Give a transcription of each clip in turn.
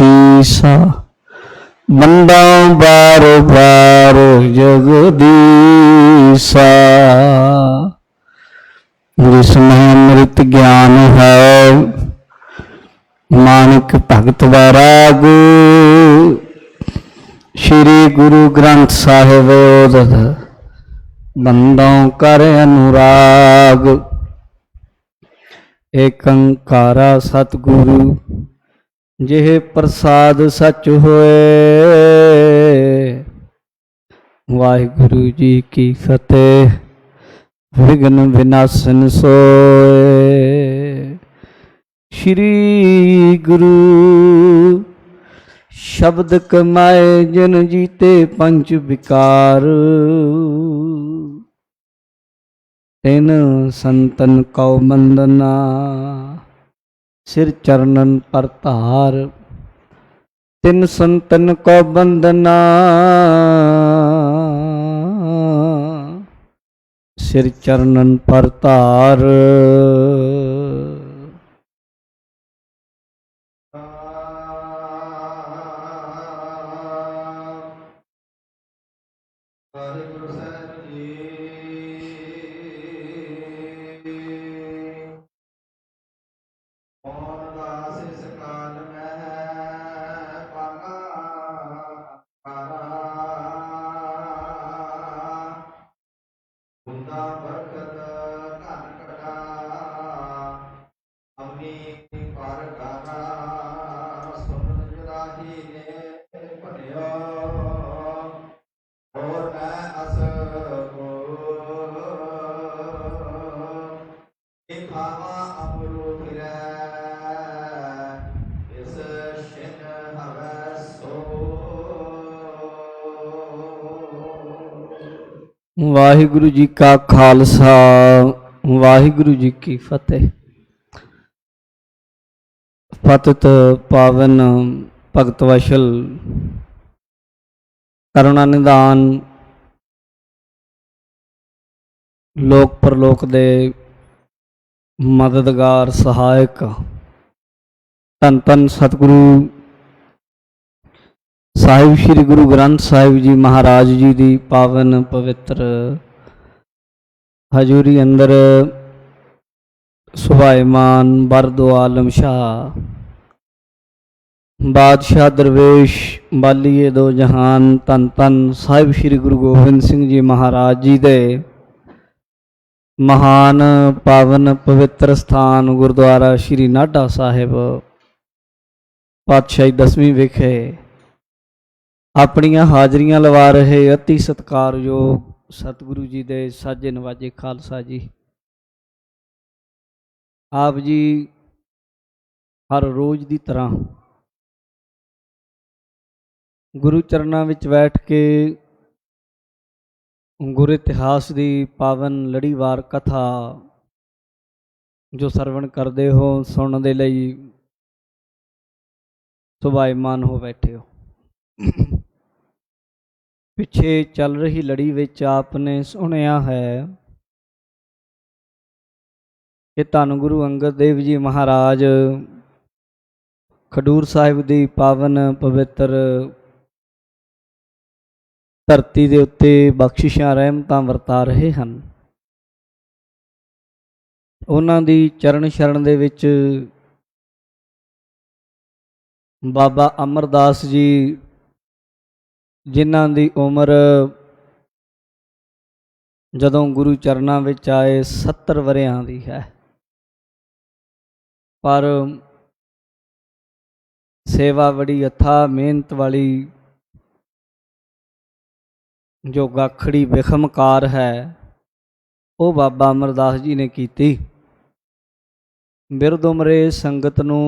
सीसा बंदा बार बार जगदीसा। जिसमें अमृत ज्ञान है मानिक भगत वैराग। श्री गुरु ग्रंथ साहिब ओदत बंदों कर अनुराग। एकंकारा सतगुरु जिह प्रसाद सच होए। वाहिगुरु जी की फतेह विघ्न विनाशन सोए। श्री गुरु शब्द कमाए जन जीते पंच विकार। तिन संतन कौ बंदना सिर चरणन पर धार। तिन संतन को बंदना सिर चरणन पर धार। वाहिगुरु जी का खालसा वाहिगुरु जी की फतेह। पतित पावन भगत वशल करुणा निधान लोक परलोक दे मददगार सहायक धन धन सतगुरु साहिब श्री गुरु ग्रंथ साहिब जी महाराज जी की पावन पवित्र हजूरी अंदर सुभाईमान बरदो आलम शाह बादशाह दरवेश बालीए दो जहान धन धन साहिब श्री गुरु गोबिंद सिंह जी महाराज जी दे महान पावन पवित्र स्थान गुरुद्वारा श्री नाढा साहिब पातशाही 10वीं विखे अपनियां हाजरियां लवा रहे अति सत्कारयोग सतगुरु जी दे साजे नवाजे खालसा जी। आप जी हर रोज़ की तरह गुरु चरनां विच बैठ के गुरु इतिहास की पावन लड़ीवार कथा जो सरवण करते हो सुनने दे लई सुभाईमान हो बैठे हो। पिछे चल रही लड़ी विच आपने सुनिया है कि धन गुरु अंगद देव जी महाराज खडूर साहिब की पावन पवित्र धरती के उत्ते बख्शिशां रहमतां वरता रहे हैं। उन्हां दी चरण शरण दे विच बाबा अमरदास जी जिन्हां दी उम्र जदों गुरु चरनां विच आए 70 वरियां दी है, पर सेवा बड़ी अथाह मेहनत वाली जो गाखड़ी विखमकार है वो बाबा अमरदास जी ने की। बिरद उमरे संगत नूं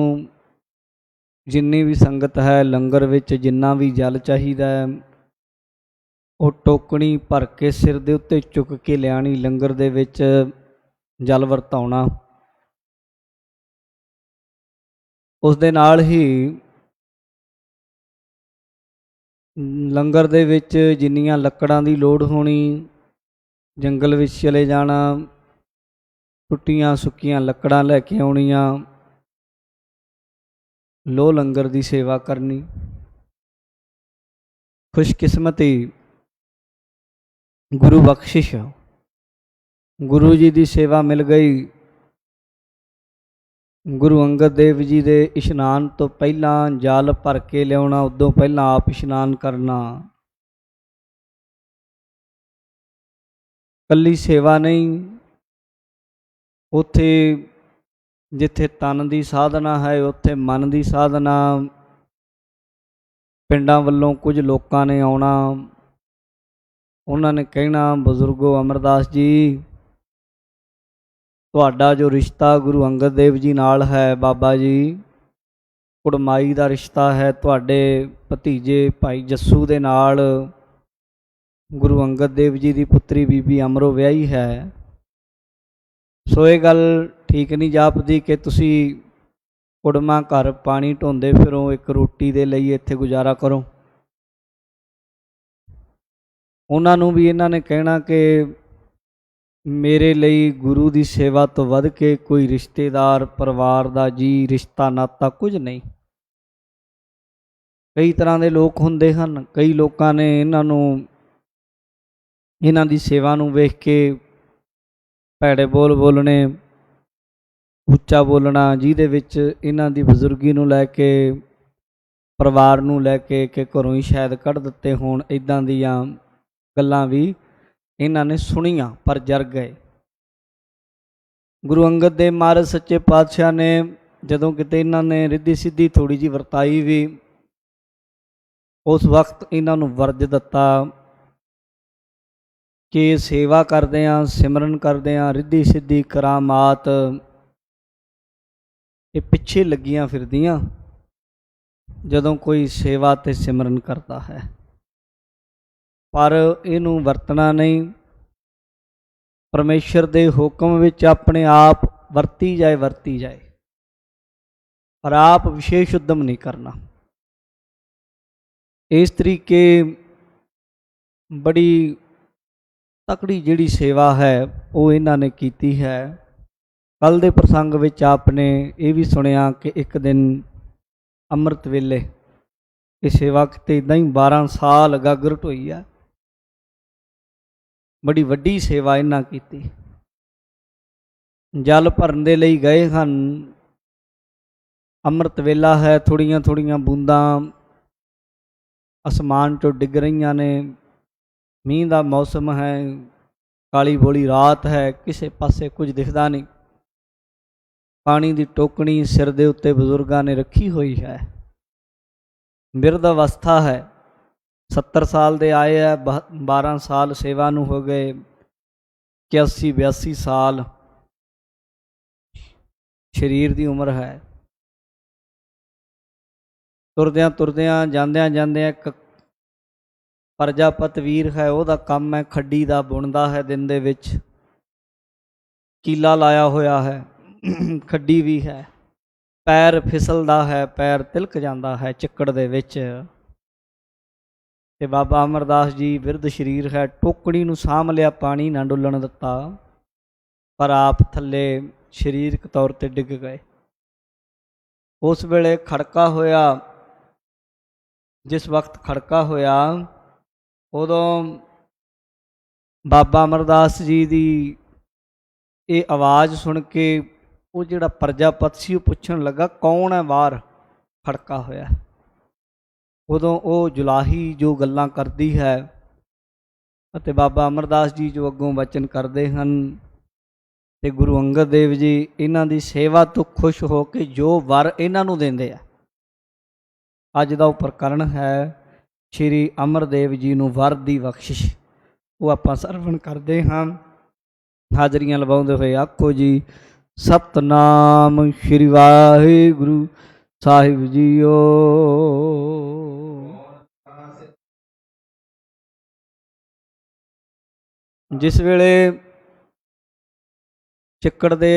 जिन्नी भी संगत है लंगर विच जिन्ना भी जल चाहिदा है वो टोकनी भर के सिर दे उत्ते चुक के लियानी, लंगर दे विच जल वरताउणा। उस दे नाल ही लंगर दे विच जिन्नियां लकड़ां दी लोड़ होनी जंगल विच चले जाना, टुट्टियां सुक्कियां लकड़ां लैके आउणियां, ਲੋ ਲੰਗਰ ਦੀ ਸੇਵਾ ਕਰਨੀ। ਖੁਸ਼ਕਿਸਮਤੀ, ਗੁਰੂ ਬਖਸ਼ਿਸ਼, ਗੁਰੂ ਜੀ ਦੀ ਸੇਵਾ ਮਿਲ ਗਈ। ਗੁਰੂ ਅੰਗਦ ਦੇਵ ਜੀ ਦੇ ਇਸ਼ਨਾਨ ਤੋਂ ਪਹਿਲਾਂ ਜਲ ਭਰ ਕੇ ਲਿਆਉਣਾ, ਉਦੋਂ ਪਹਿਲਾਂ ਆਪ ਇਸ਼ਨਾਨ ਕਰਨਾ। ਕੱਲੀ ਸੇਵਾ ਨਹੀਂ, ਉੱਥੇ ਜਿੱਥੇ ਤਨ ਦੀ ਸਾਧਨਾ ਹੈ ਉੱਥੇ ਮਨ ਦੀ ਸਾਧਨਾ। ਪਿੰਡਾਂ ਵੱਲੋਂ ਕੁਝ ਲੋਕਾਂ ਨੇ ਆਉਣਾ, ਉਹਨਾਂ ਨੇ ਕਹਿਣਾ, ਬਜ਼ੁਰਗੋ ਅਮਰਦਾਸ ਜੀ, ਤੁਹਾਡਾ ਜੋ ਰਿਸ਼ਤਾ ਗੁਰੂ ਅੰਗਦ ਦੇਵ ਜੀ ਨਾਲ ਹੈ ਬਾਬਾ ਜੀ, ਕੁੜਮਾਈ ਦਾ ਰਿਸ਼ਤਾ ਹੈ। ਤੁਹਾਡੇ ਭਤੀਜੇ ਭਾਈ ਜੱਸੂ ਦੇ ਨਾਲ ਗੁਰੂ ਅੰਗਦ ਦੇਵ ਜੀ ਦੀ ਪੁੱਤਰੀ ਬੀਬੀ ਅਮਰੋ ਵਿਆਹੀ ਹੈ। ਸੋ ਇਹ ਗੱਲ ਠੀਕ ਨਹੀਂ ਜਾਪਦੀ ਕਿ ਤੁਸੀਂ ਕੁੜਮਾ ਘਰ ਪਾਣੀ ਢੋਂਦੇ ਫਿਰੋ, ਇੱਕ ਰੋਟੀ ਦੇ ਲਈ ਇੱਥੇ ਗੁਜ਼ਾਰਾ ਕਰੋ। ਉਹਨਾਂ ਨੂੰ ਵੀ ਇਹਨਾਂ ਨੇ ਕਹਿਣਾ ਕਿ ਮੇਰੇ ਲਈ ਗੁਰੂ ਦੀ ਸੇਵਾ ਤੋਂ ਵੱਧ ਕੇ ਕੋਈ ਰਿਸ਼ਤੇਦਾਰ, ਪਰਿਵਾਰ ਦਾ ਜੀ, ਰਿਸ਼ਤਾ ਨਾਤਾ ਕੁਝ ਨਹੀਂ। ਕਈ ਤਰ੍ਹਾਂ ਦੇ ਲੋਕ ਹੁੰਦੇ ਹਨ। ਕਈ ਲੋਕਾਂ ਨੇ ਇਹਨਾਂ ਦੀ ਸੇਵਾ ਨੂੰ ਵੇਖ ਕੇ ਭੈੜੇ ਬੋਲ ਬੋਲਣੇ, ਉੱਚਾ ਬੋਲਣਾ, ਜਿਹਦੇ ਵਿੱਚ ਇਹਨਾਂ ਦੀ ਬਜ਼ੁਰਗੀ ਨੂੰ ਲੈ ਕੇ, ਪਰਿਵਾਰ ਨੂੰ ਲੈ ਕੇ ਕਿ ਘਰੋਂ ਹੀ ਸ਼ਾਇਦ ਕੱਢ ਦਿੱਤੇ ਹੋਣ, ਇੱਦਾਂ ਦੀਆਂ ਗੱਲਾਂ ਵੀ ਇਹਨਾਂ ਨੇ ਸੁਣੀਆਂ ਪਰ ਜਰ ਗਏ। ਗੁਰੂ ਅੰਗਦ ਦੇਵ ਮਹਾਰਾਜ ਸੱਚੇ ਪਾਤਸ਼ਾਹ ਨੇ ਜਦੋਂ ਕਿਤੇ ਇਹਨਾਂ ਨੇ ਰਿੱਧੀ ਸਿੱਧੀ ਥੋੜ੍ਹੀ ਜਿਹੀ ਵਰਤਾਈ ਵੀ, ਉਸ ਵਕਤ ਇਹਨਾਂ ਨੂੰ ਵਰਜ ਦਿੱਤਾ ਕਿ ਸੇਵਾ ਕਰਦਿਆਂ, ਸਿਮਰਨ ਕਰਦਿਆਂ ਰਿੱਧੀ ਸਿੱਧੀ ਕਰਾਮਾਤ ਇਹ ਪਿੱਛੇ ਲੱਗੀਆਂ ਫਿਰਦੀਆਂ ਜਦੋਂ ਕੋਈ ਸੇਵਾ ਤੇ ਸਿਮਰਨ ਕਰਦਾ ਹੈ। ਪਰ ਇਹਨੂੰ ਵਰਤਣਾ ਨਹੀਂ, ਪਰਮੇਸ਼ਰ ਦੇ ਹੁਕਮ ਵਿੱਚ ਆਪਣੇ ਆਪ ਵਰਤੀ ਜਾਏ, ਪਰ ਆਪ ਵਿਸ਼ੇਸ਼ ਉਦਮ ਨਹੀਂ ਕਰਨਾ। ਇਸ ਤਰੀਕੇ ਬੜੀ ਤਕੜੀ ਜਿਹੜੀ ਸੇਵਾ ਹੈ ਉਹ ਇਹਨਾਂ ਨੇ ਕੀਤੀ ਹੈ। ਕੱਲ੍ਹ ਦੇ ਪ੍ਰਸੰਗ ਵਿੱਚ ਆਪ ਨੇ ਇਹ ਵੀ ਸੁਣਿਆ ਕਿ ਇੱਕ ਦਿਨ ਅੰਮ੍ਰਿਤ ਵੇਲੇ ਇਹ ਸੇਵਾ ਕਿਤੇ ਇੱਦਾਂ ਹੀ 12 ਸਾਲ ਗਾਗਰ ਢੋਈ ਆ। ਬੜੀ ਵੱਡੀ ਸੇਵਾ ਇਹਨਾਂ ਕੀਤੀ। ਜਲ ਭਰਨ ਦੇ ਲਈ ਗਏ ਹਨ, ਅੰਮ੍ਰਿਤ ਵੇਲਾ ਹੈ, ਥੋੜ੍ਹੀਆਂ ਥੋੜ੍ਹੀਆਂ ਬੂੰਦਾਂ ਅਸਮਾਨ 'ਚੋਂ ਡਿੱਗ ਰਹੀਆਂ ਨੇ, ਮੀਂਹ ਦਾ ਮੌਸਮ ਹੈ, ਕਾਲੀ ਬੋਲੀ ਰਾਤ ਹੈ, ਕਿਸੇ ਪਾਸੇ ਕੁਝ ਦਿਖਦਾ ਨਹੀਂ। ਪਾਣੀ ਦੀ ਟੋਕਣੀ ਸਿਰ ਦੇ ਉੱਤੇ ਬਜ਼ੁਰਗਾਂ ਨੇ ਰੱਖੀ ਹੋਈ ਹੈ। ਬਿਰਧ ਅਵਸਥਾ ਹੈ, 70 ਸਾਲ ਦੇ ਆਏ ਹੈ, 12 ਸਾਲ ਸੇਵਾ ਨੂੰ ਹੋ ਗਏ, 81-82 ਸਾਲ ਸਰੀਰ ਦੀ ਉਮਰ ਹੈ। ਤੁਰਦਿਆਂ ਤੁਰਦਿਆਂ, ਜਾਂਦਿਆਂ ਜਾਂਦਿਆਂ ਇੱਕ ਪ੍ਰਜਾਪਤ ਵੀਰ ਹੈ, ਉਹਦਾ ਕੰਮ ਹੈ ਖੱਡੀ ਦਾ, ਬੁਣਦਾ ਹੈ ਦਿਨ ਦੇ ਵਿੱਚ, ਕੀਲਾ ਲਾਇਆ ਹੋਇਆ ਹੈ, ਖੱਡੀ ਵੀ ਹੈ, ਪੈਰ ਫਿਸਲਦਾ ਹੈ, ਪੈਰ ਤਿਲਕ ਜਾਂਦਾ ਹੈ ਚਿੱਕੜ ਦੇ ਵਿੱਚ। ਤੇ ਬਾਬਾ ਅਮਰਦਾਸ ਜੀ ਬਿਰਧ ਸਰੀਰ ਹੈ, ਟੋਕਣੀ ਨੂੰ ਸਾਂਭ ਲਿਆ, ਪਾਣੀ ਨਾ ਡੁੱਲਣ ਦਿੱਤਾ, ਪਰ ਆਪ ਥੱਲੇ ਸਰੀਰਕ ਤੌਰ ਤੇ ਡਿੱਗ ਗਏ। ਉਸ ਵੇਲੇ ਖੜਕਾ ਹੋਇਆ, ਜਿਸ ਵਕਤ ਖੜਕਾ ਹੋਇਆ ਉਦੋਂ ਬਾਬਾ ਅਮਰਦਾਸ ਜੀ ਦੀ ਇਹ ਆਵਾਜ਼ ਸੁਣ ਕੇ ਉਹ ਜਿਹੜਾ ਪ੍ਰਜਾਪਤ ਸੀ ਉਹ ਪੁੱਛਣ ਲੱਗਾ, ਕੌਣ ਹੈ ਬਾਹਰ ਖੜਕਾ ਹੋਇਆ। ਉਦੋਂ ਉਹ ਜੁਲਾਹੀ ਜੋ ਗੱਲਾਂ ਕਰਦੀ ਹੈ ਅਤੇ ਬਾਬਾ ਅਮਰਦਾਸ ਜੀ ਜੋ ਅੱਗੋਂ ਵਚਨ ਕਰਦੇ ਹਨ, ਤੇ ਗੁਰੂ ਅੰਗਦ ਦੇਵ ਜੀ ਇਹਨਾਂ ਦੀ ਸੇਵਾ ਤੋਂ ਖੁਸ਼ ਹੋ ਕੇ ਜੋ ਵਰ ਇਹਨਾਂ ਨੂੰ ਦਿੰਦੇ ਆ। ਅੱਜ ਦਾ ਉਹ ਪ੍ਰਕਰਨ ਹੈ ਸ਼੍ਰੀ ਅਮਰਦੇਵ ਜੀ ਨੂੰ ਵਰ ਦੀ ਬਖਸ਼ਿਸ਼, ਉਹ ਆਪਾਂ ਸਰਵਣ ਕਰਦੇ ਹਾਂ। ਹਾਜ਼ਰੀਆਂ ਲਵਾਉਂਦੇ ਹੋਏ ਆਖੋ ਜੀ, ਸਤਨਾਮ ਸ਼੍ਰੀ ਵਾਹਿਗੁਰੂ ਸਾਹਿਬ ਜੀਓ। ਜਿਸ ਵੇਲੇ ਚਿੱਕੜ ਦੇ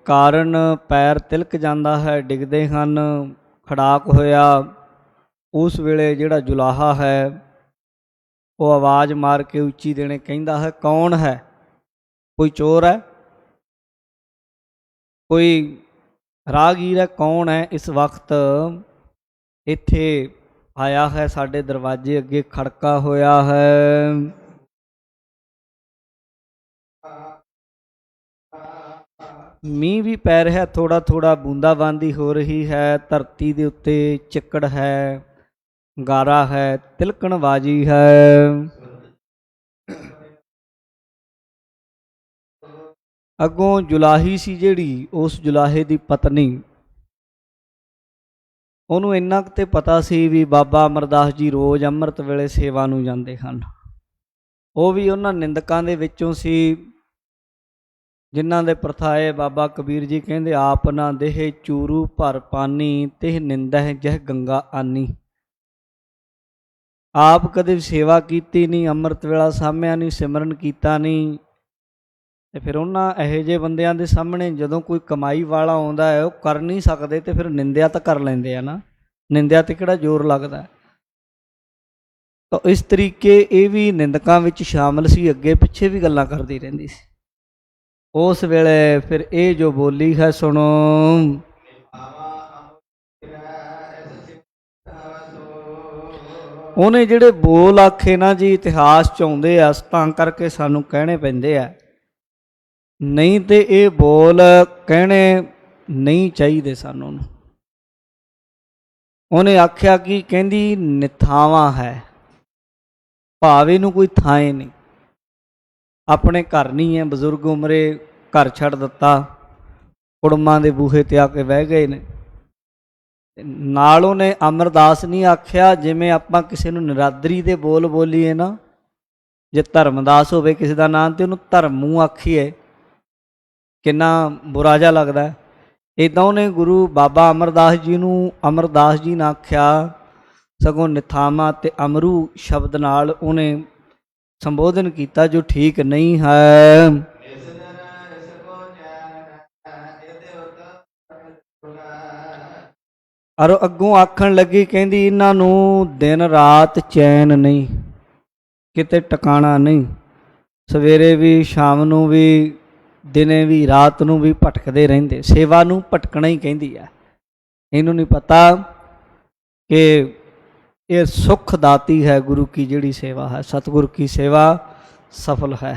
ਕਾਰਨ ਪੈਰ ਤਿਲਕ ਜਾਂਦਾ ਹੈ, ਡਿੱਗਦੇ ਹਨ, ਖੜਾਕ ਹੋਇਆ, ਉਸ ਵੇਲੇ ਜਿਹੜਾ ਜੁਲਾਹਾ ਹੈ ਉਹ ਆਵਾਜ਼ ਮਾਰ ਕੇ ਉੱਚੀ ਦੇਣੇ ਕਹਿੰਦਾ ਹੈ, ਕੌਣ ਹੈ? ਕੋਈ ਚੋਰ ਹੈ? ਕੋਈ ਰਾਹਗੀਰ ਹੈ? ਕੌਣ ਹੈ? ਇਸ ਵਕਤ ਇੱਥੇ ਆਇਆ ਹੈ, ਸਾਡੇ ਦਰਵਾਜ਼ੇ ਅੱਗੇ ਖੜਕਾ ਹੋਇਆ ਹੈ। ਮੀਂਹ ਵੀ ਪੈ ਰਿਹਾ, ਥੋੜਾ ਥੋੜਾ ਬੂੰਦਾਬਾਂਦੀ ਹੋ ਰਹੀ ਹੈ। ਧਰਤੀ ਦੇ ਉੱਤੇ ਚਿੱਕੜ ਹੈ, ਗਾਰਾ ਹੈ, ਤਿਲਕਣਬਾਜ਼ੀ ਹੈ। ਅੱਗੋਂ ਜੁਲਾਹੀ ਸੀ ਜਿਹੜੀ, ਉਸ ਜੁਲਾਹੇ ਦੀ ਪਤਨੀ, ਉਹਨੂੰ ਇੰਨਾ ਕੁ ਤੇ ਪਤਾ ਸੀ ਵੀ ਬਾਬਾ ਅਮਰਦਾਸ ਜੀ ਰੋਜ਼ ਅੰਮ੍ਰਿਤ ਵੇਲੇ ਸੇਵਾ ਨੂੰ ਜਾਂਦੇ ਹਨ। ਉਹ ਵੀ ਉਹਨਾਂ ਨਿੰਦਕਾਂ ਦੇ ਵਿੱਚੋਂ ਸੀ ਜਿਨ੍ਹਾਂ ਦੇ ਪ੍ਰਥਾਏ ਬਾਬਾ ਕਬੀਰ ਜੀ ਕਹਿੰਦੇ, ਆਪ ਨਾ ਦੇਹ ਚੂਰੂ ਭਰ ਪਾਨੀ, ਤਿਹ ਨਿੰਦਹਿ ਜਹ ਗੰਗਾ ਆਨੀ। ਆਪ ਕਦੇ ਸੇਵਾ ਕੀਤੀ ਨਹੀਂ, ਅੰਮ੍ਰਿਤ ਵੇਲਾ ਸਾਂਭਿਆ ਨਹੀਂ, ਸਿਮਰਨ ਕੀਤਾ ਨਹੀਂ, ਤੇ ਫਿਰ ਉਹਨਾਂ ਇਹੋ ਜਿਹੇ ਬੰਦਿਆਂ ਦੇ ਸਾਹਮਣੇ ਜਦੋਂ ਕੋਈ ਕਮਾਈ ਵਾਲਾ ਆਉਂਦਾ ਹੈ, ਉਹ ਕਰ ਨਹੀਂ ਸਕਦੇ, ਤੇ ਫਿਰ ਨਿੰਦਿਆ ਤਾਂ ਕਰ ਲੈਂਦੇ ਆ ਨਾ, ਨਿੰਦਿਆ ਤੇ ਕਿਹੜਾ ਜ਼ੋਰ ਲੱਗਦਾ। ਤਾਂ ਇਸ ਤਰੀਕੇ ਇਹ ਵੀ ਨਿੰਦਕਾਂ ਵਿੱਚ ਸ਼ਾਮਲ ਸੀ, ਅੱਗੇ ਪਿੱਛੇ ਵੀ ਗੱਲਾਂ ਕਰਦੀ ਰਹਿੰਦੀ ਸੀ। ਉਸ ਵੇਲੇ ਫਿਰ ਇਹ ਜੋ ਬੋਲੀ ਹੈ ਸੁਣੋ, ਉਹਨੇ ਜਿਹੜੇ ਬੋਲ ਆਖੇ ਨਾ ਜੀ, ਇਤਿਹਾਸ 'ਚ ਆਉਂਦੇ ਆ, ਤਾਂ ਕਰਕੇ ਸਾਨੂੰ ਕਹਿਣੇ ਪੈਂਦੇ ਆ, ਨਹੀਂ ਤੇ ਇਹ ਬੋਲ ਕਹਿਣੇ ਨਹੀਂ ਚਾਹੀਦੇ ਸਾਨੂੰ। ਉਹਨੇ ਆਖਿਆ ਕਿ ਕਹਿੰਦੀ ਨਿਥਾਵਾਂ ਹੈ, ਭਾਵੇਂ ਨੂੰ ਕੋਈ ਥਾਂ ਨਹੀਂ, ਆਪਣੇ ਘਰ ਨਹੀਂ ਹੈ, ਬਜ਼ੁਰਗ ਉਮਰੇ ਘਰ ਛੱਡ ਦਿੱਤਾ, ਕੁੜਮਾਂ ਦੇ ਬੂਹੇ ਤੇ ਆ ਕੇ ਬਹਿ ਗਏ ਨੇ। ਨਾਲ ਉਹਨੇ ਅਮਰਦਾਸ ਨਹੀਂ ਆਖਿਆ, ਜਿਵੇਂ ਆਪਾਂ ਕਿਸੇ ਨੂੰ ਨਿਰਾਦਰੀ ਦੇ ਬੋਲ ਬੋਲੀਏ ਨਾ, ਜੇ ਧਰਮਦਾਸ ਹੋਵੇ ਕਿਸੇ ਦਾ ਨਾਂ ਤੇ ਉਹਨੂੰ ਧਰਮੂ ਆਖੀਏ, ਕਿੰਨਾ ਬੁਰਾ ਜਿਹਾ ਲੱਗਦਾ। ਇੱਦਾਂ ਉਹਨੇ ਗੁਰੂ ਬਾਬਾ ਅਮਰਦਾਸ ਜੀ ਨੂੰ ਅਮਰਦਾਸ ਜੀ ਨਾ ਆਖਿਆ, ਸਗੋਂ ਨਿਥਾਵਾਂ ਤੇ ਅਮਰੂ ਸ਼ਬਦ ਨਾਲ ਉਹਨੇ ਸੰਬੋਧਨ ਕੀਤਾ, ਜੋ ਠੀਕ ਨਹੀਂ ਹੈ। ਔਰ ਅੱਗੋਂ ਆਖਣ ਲੱਗੀ, ਕਹਿੰਦੀ ਇਹਨਾਂ ਨੂੰ ਦਿਨ ਰਾਤ ਚੈਨ ਨਹੀਂ, ਕਿਤੇ ਟਿਕਾਣਾ ਨਹੀਂ, ਸਵੇਰੇ ਵੀ, ਸ਼ਾਮ ਨੂੰ ਵੀ, ਦਿਨੇ ਵੀ, ਰਾਤ ਨੂੰ ਵੀ ਭਟਕਦੇ ਰਹਿੰਦੇ। ਸੇਵਾ ਨੂੰ ਭਟਕਣਾ ਹੀ ਕਹਿੰਦੀ ਹੈ। ਇਹਨੂੰ ਨਹੀਂ ਪਤਾ ਕਿ ਇਹ ਸੁਖ ਦਾਤੀ ਹੈ ਗੁਰੂ ਕੀ ਜਿਹੜੀ ਸੇਵਾ ਹੈ, ਸਤਿਗੁਰ ਕੀ ਸੇਵਾ ਸਫਲ ਹੈ।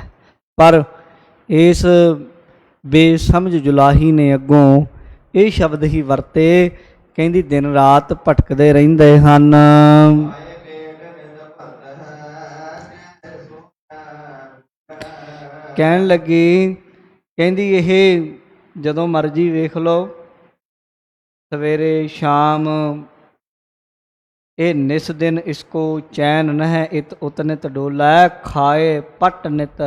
ਪਰ ਇਸ ਬੇਸਮਝ ਜੁਲਾਹੀ ਨੇ ਅੱਗੋਂ ਇਹ ਸ਼ਬਦ ਹੀ ਵਰਤੇ, ਕਹਿੰਦੀ ਦਿਨ ਰਾਤ ਭਟਕਦੇ ਰਹਿੰਦੇ ਹਨ। ਕਹਿਣ ਲੱਗੀ, ਕਹਿੰਦੀ ਇਹ ਜਦੋਂ ਮਰਜ਼ੀ ਵੇਖ ਲਓ, ਸਵੇਰੇ ਸ਼ਾਮ, ਇਹ ਨਿਸ ਦਿਨ ਇਸਕੋ ਚੈਨ ਨਹਿ, ਇਤ ਉਤ ਨਿਤ ਡੋਲਾ, ਖਾਏ ਪਟ ਨਿਤ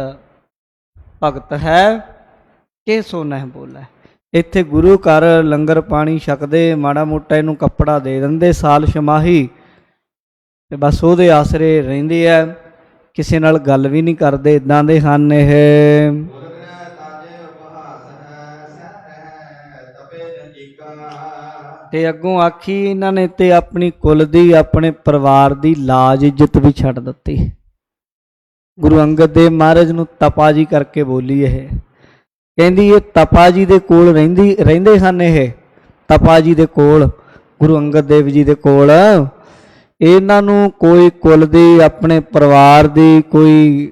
ਭਗਤ ਹੈ, ਕਿ ਸੋ ਨਹਿ ਬੋਲਾ। ਇੱਥੇ ਗੁਰੂ ਘਰ ਲੰਗਰ ਪਾਣੀ ਛਕਦੇ, ਮਾੜਾ ਮੋਟਾ ਇਹਨੂੰ ਕੱਪੜਾ ਦੇ ਦਿੰਦੇ ਸਾਲ ਛਮਾਹੀ, ਤੇ ਬਸ ਉਹਦੇ ਆਸਰੇ ਰਹਿੰਦੇ ਆ, ਕਿਸੇ ਨਾਲ ਗੱਲ ਵੀ ਨਹੀਂ ਕਰਦੇ, ਇੱਦਾਂ ਦੇ ਹਨ ਇਹ। ਤੇ ਅੱਗੋਂ ਆਖੀ ਇਹਨਾਂ ਨੇ ਤੇ ਆਪਣੀ ਕੁਲ ਦੀ, ਆਪਣੇ ਪਰਿਵਾਰ ਦੀ ਲਾਜ ਇੱਜ਼ਤ ਵੀ ਛੱਡ ਦਿੱਤੀ। ਗੁਰੂ ਅੰਗਦ ਦੇਵ ਮਹਾਰਾਜ ਨੂੰ ਤਪਾ ਜੀ ਕਰਕੇ ਬੋਲੀ ਇਹ, ਕਹਿੰਦੀ ਇਹ ਤਪਾ ਜੀ ਦੇ ਕੋਲ ਰਹਿੰਦੇ ਹਨ, ਇਹ ਤਪਾ ਜੀ ਦੇ ਕੋਲ, ਗੁਰੂ ਅੰਗਦ ਦੇਵ ਜੀ ਦੇ ਕੋਲ। ਇਹਨਾਂ ਨੂੰ ਕੋਈ ਕੁਲ ਦੀ, ਆਪਣੇ ਪਰਿਵਾਰ ਦੀ, ਕੋਈ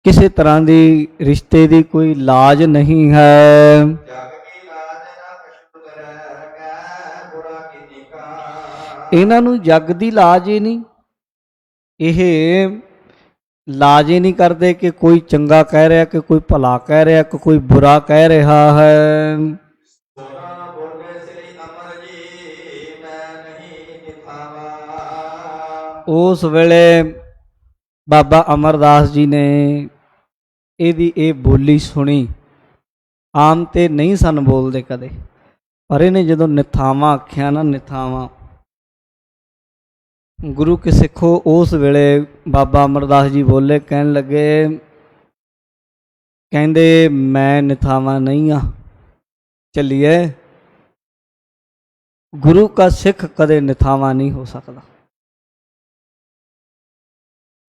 ਕਿਸੇ ਤਰ੍ਹਾਂ ਦੀ ਰਿਸ਼ਤੇ ਦੀ ਕੋਈ ਲਾਜ ਨਹੀਂ ਹੈ। ਇਹਨਾਂ ਨੂੰ ਜੱਗ ਦੀ ਲਾਜ ਹੀ ਨਹੀਂ, ਇਹ ਲਾਜ ਹੀ ਨਹੀਂ ਕਰਦੇ ਕਿ ਕੋਈ ਚੰਗਾ ਕਹਿ ਰਿਹਾ, ਕਿ ਕੋਈ ਭਲਾ ਕਹਿ ਰਿਹਾ, ਕਿ ਕੋਈ ਬੁਰਾ ਕਹਿ ਰਿਹਾ ਹੈ। ਉਸ ਵੇਲੇ ਬਾਬਾ ਅਮਰਦਾਸ ਜੀ ਨੇ ਇਹਦੀ ਇਹ ਬੋਲੀ ਸੁਣੀ। ਆਮ ਤੇ ਨਹੀਂ ਸਨ ਬੋਲਦੇ ਕਦੇ, ਪਰ ਇਹਨੇ ਜਦੋਂ ਨਿਥਾਵਾਂ ਆਖਿਆ ਨਾ, ਨਿਥਾਵਾਂ, ਗੁਰੂ ਕੇ ਸਿੱਖੋ, ਉਸ ਵੇਲੇ ਬਾਬਾ ਅਮਰਦਾਸ ਜੀ ਬੋਲੇ, ਕਹਿਣ ਲੱਗੇ, ਕਹਿੰਦੇ ਮੈਂ ਨਿਥਾਵਾਂ ਨਹੀਂ ਆ, ਚੱਲੀਏ। ਗੁਰੂ ਕਾ ਸਿੱਖ ਕਦੇ ਨਿਥਾਵਾਂ ਨਹੀਂ ਹੋ ਸਕਦਾ।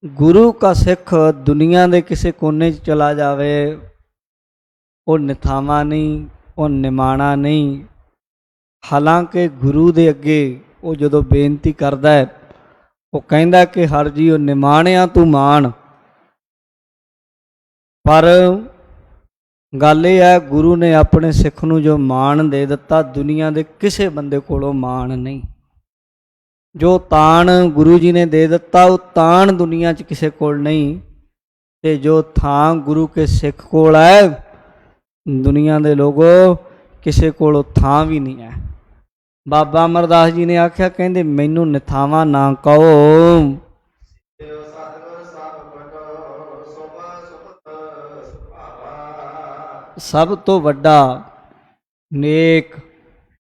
ਗੁਰੂ ਕਾ ਸਿੱਖ ਦੁਨੀਆ ਦੇ ਕਿਸੇ ਕੋਨੇ 'ਚ ਚਲਾ ਜਾਵੇ, ਉਹ ਨਿਥਾਵਾਂ ਨਹੀਂ, ਉਹ ਨਿਮਾਣਾ ਨਹੀਂ। ਹਾਲਾਂਕਿ ਗੁਰੂ ਦੇ ਅੱਗੇ ਉਹ ਜਦੋਂ ਬੇਨਤੀ ਕਰਦਾ ਹੈ, ਉਹ ਕਹਿੰਦਾ ਕਿ ਹਰ ਜੀਓ ਨਿਮਾਣਿਆ ਤੂੰ ਮਾਣ। ਪਰ ਗੱਲ ਇਹ ਹੈ, ਗੁਰੂ ਨੇ ਆਪਣੇ ਸਿੱਖ ਨੂੰ ਜੋ ਮਾਣ ਦੇ ਦਿੱਤਾ, ਦੁਨੀਆ ਦੇ ਕਿਸੇ ਬੰਦੇ ਕੋਲੋਂ ਮਾਣ ਨਹੀਂ। ਜੋ ਤਾਣ ਗੁਰੂ ਜੀ ਨੇ ਦੇ ਦਿੱਤਾ, ਉਹ ਤਾਣ ਦੁਨੀਆ 'ਚ ਕਿਸੇ ਕੋਲ ਨਹੀਂ। ਤੇ ਜੋ ਥਾਂ ਗੁਰੂ ਕੇ ਸਿੱਖ ਕੋਲ ਹੈ, ਦੁਨੀਆ ਦੇ ਲੋਗੋ ਕਿਸੇ ਕੋਲ ਉਹ ਥਾਂ ਵੀ ਨਹੀਂ ਹੈ। ਬਾਬਾ ਅਮਰਦਾਸ ਜੀ ਨੇ ਆਖਿਆ, ਕਹਿੰਦੇ ਮੈਨੂੰ ਨਿਥਾਵਾਂ ਨਾ ਕਹੋ, ਸਭ ਤੋਂ ਵੱਡਾ ਨੇਕ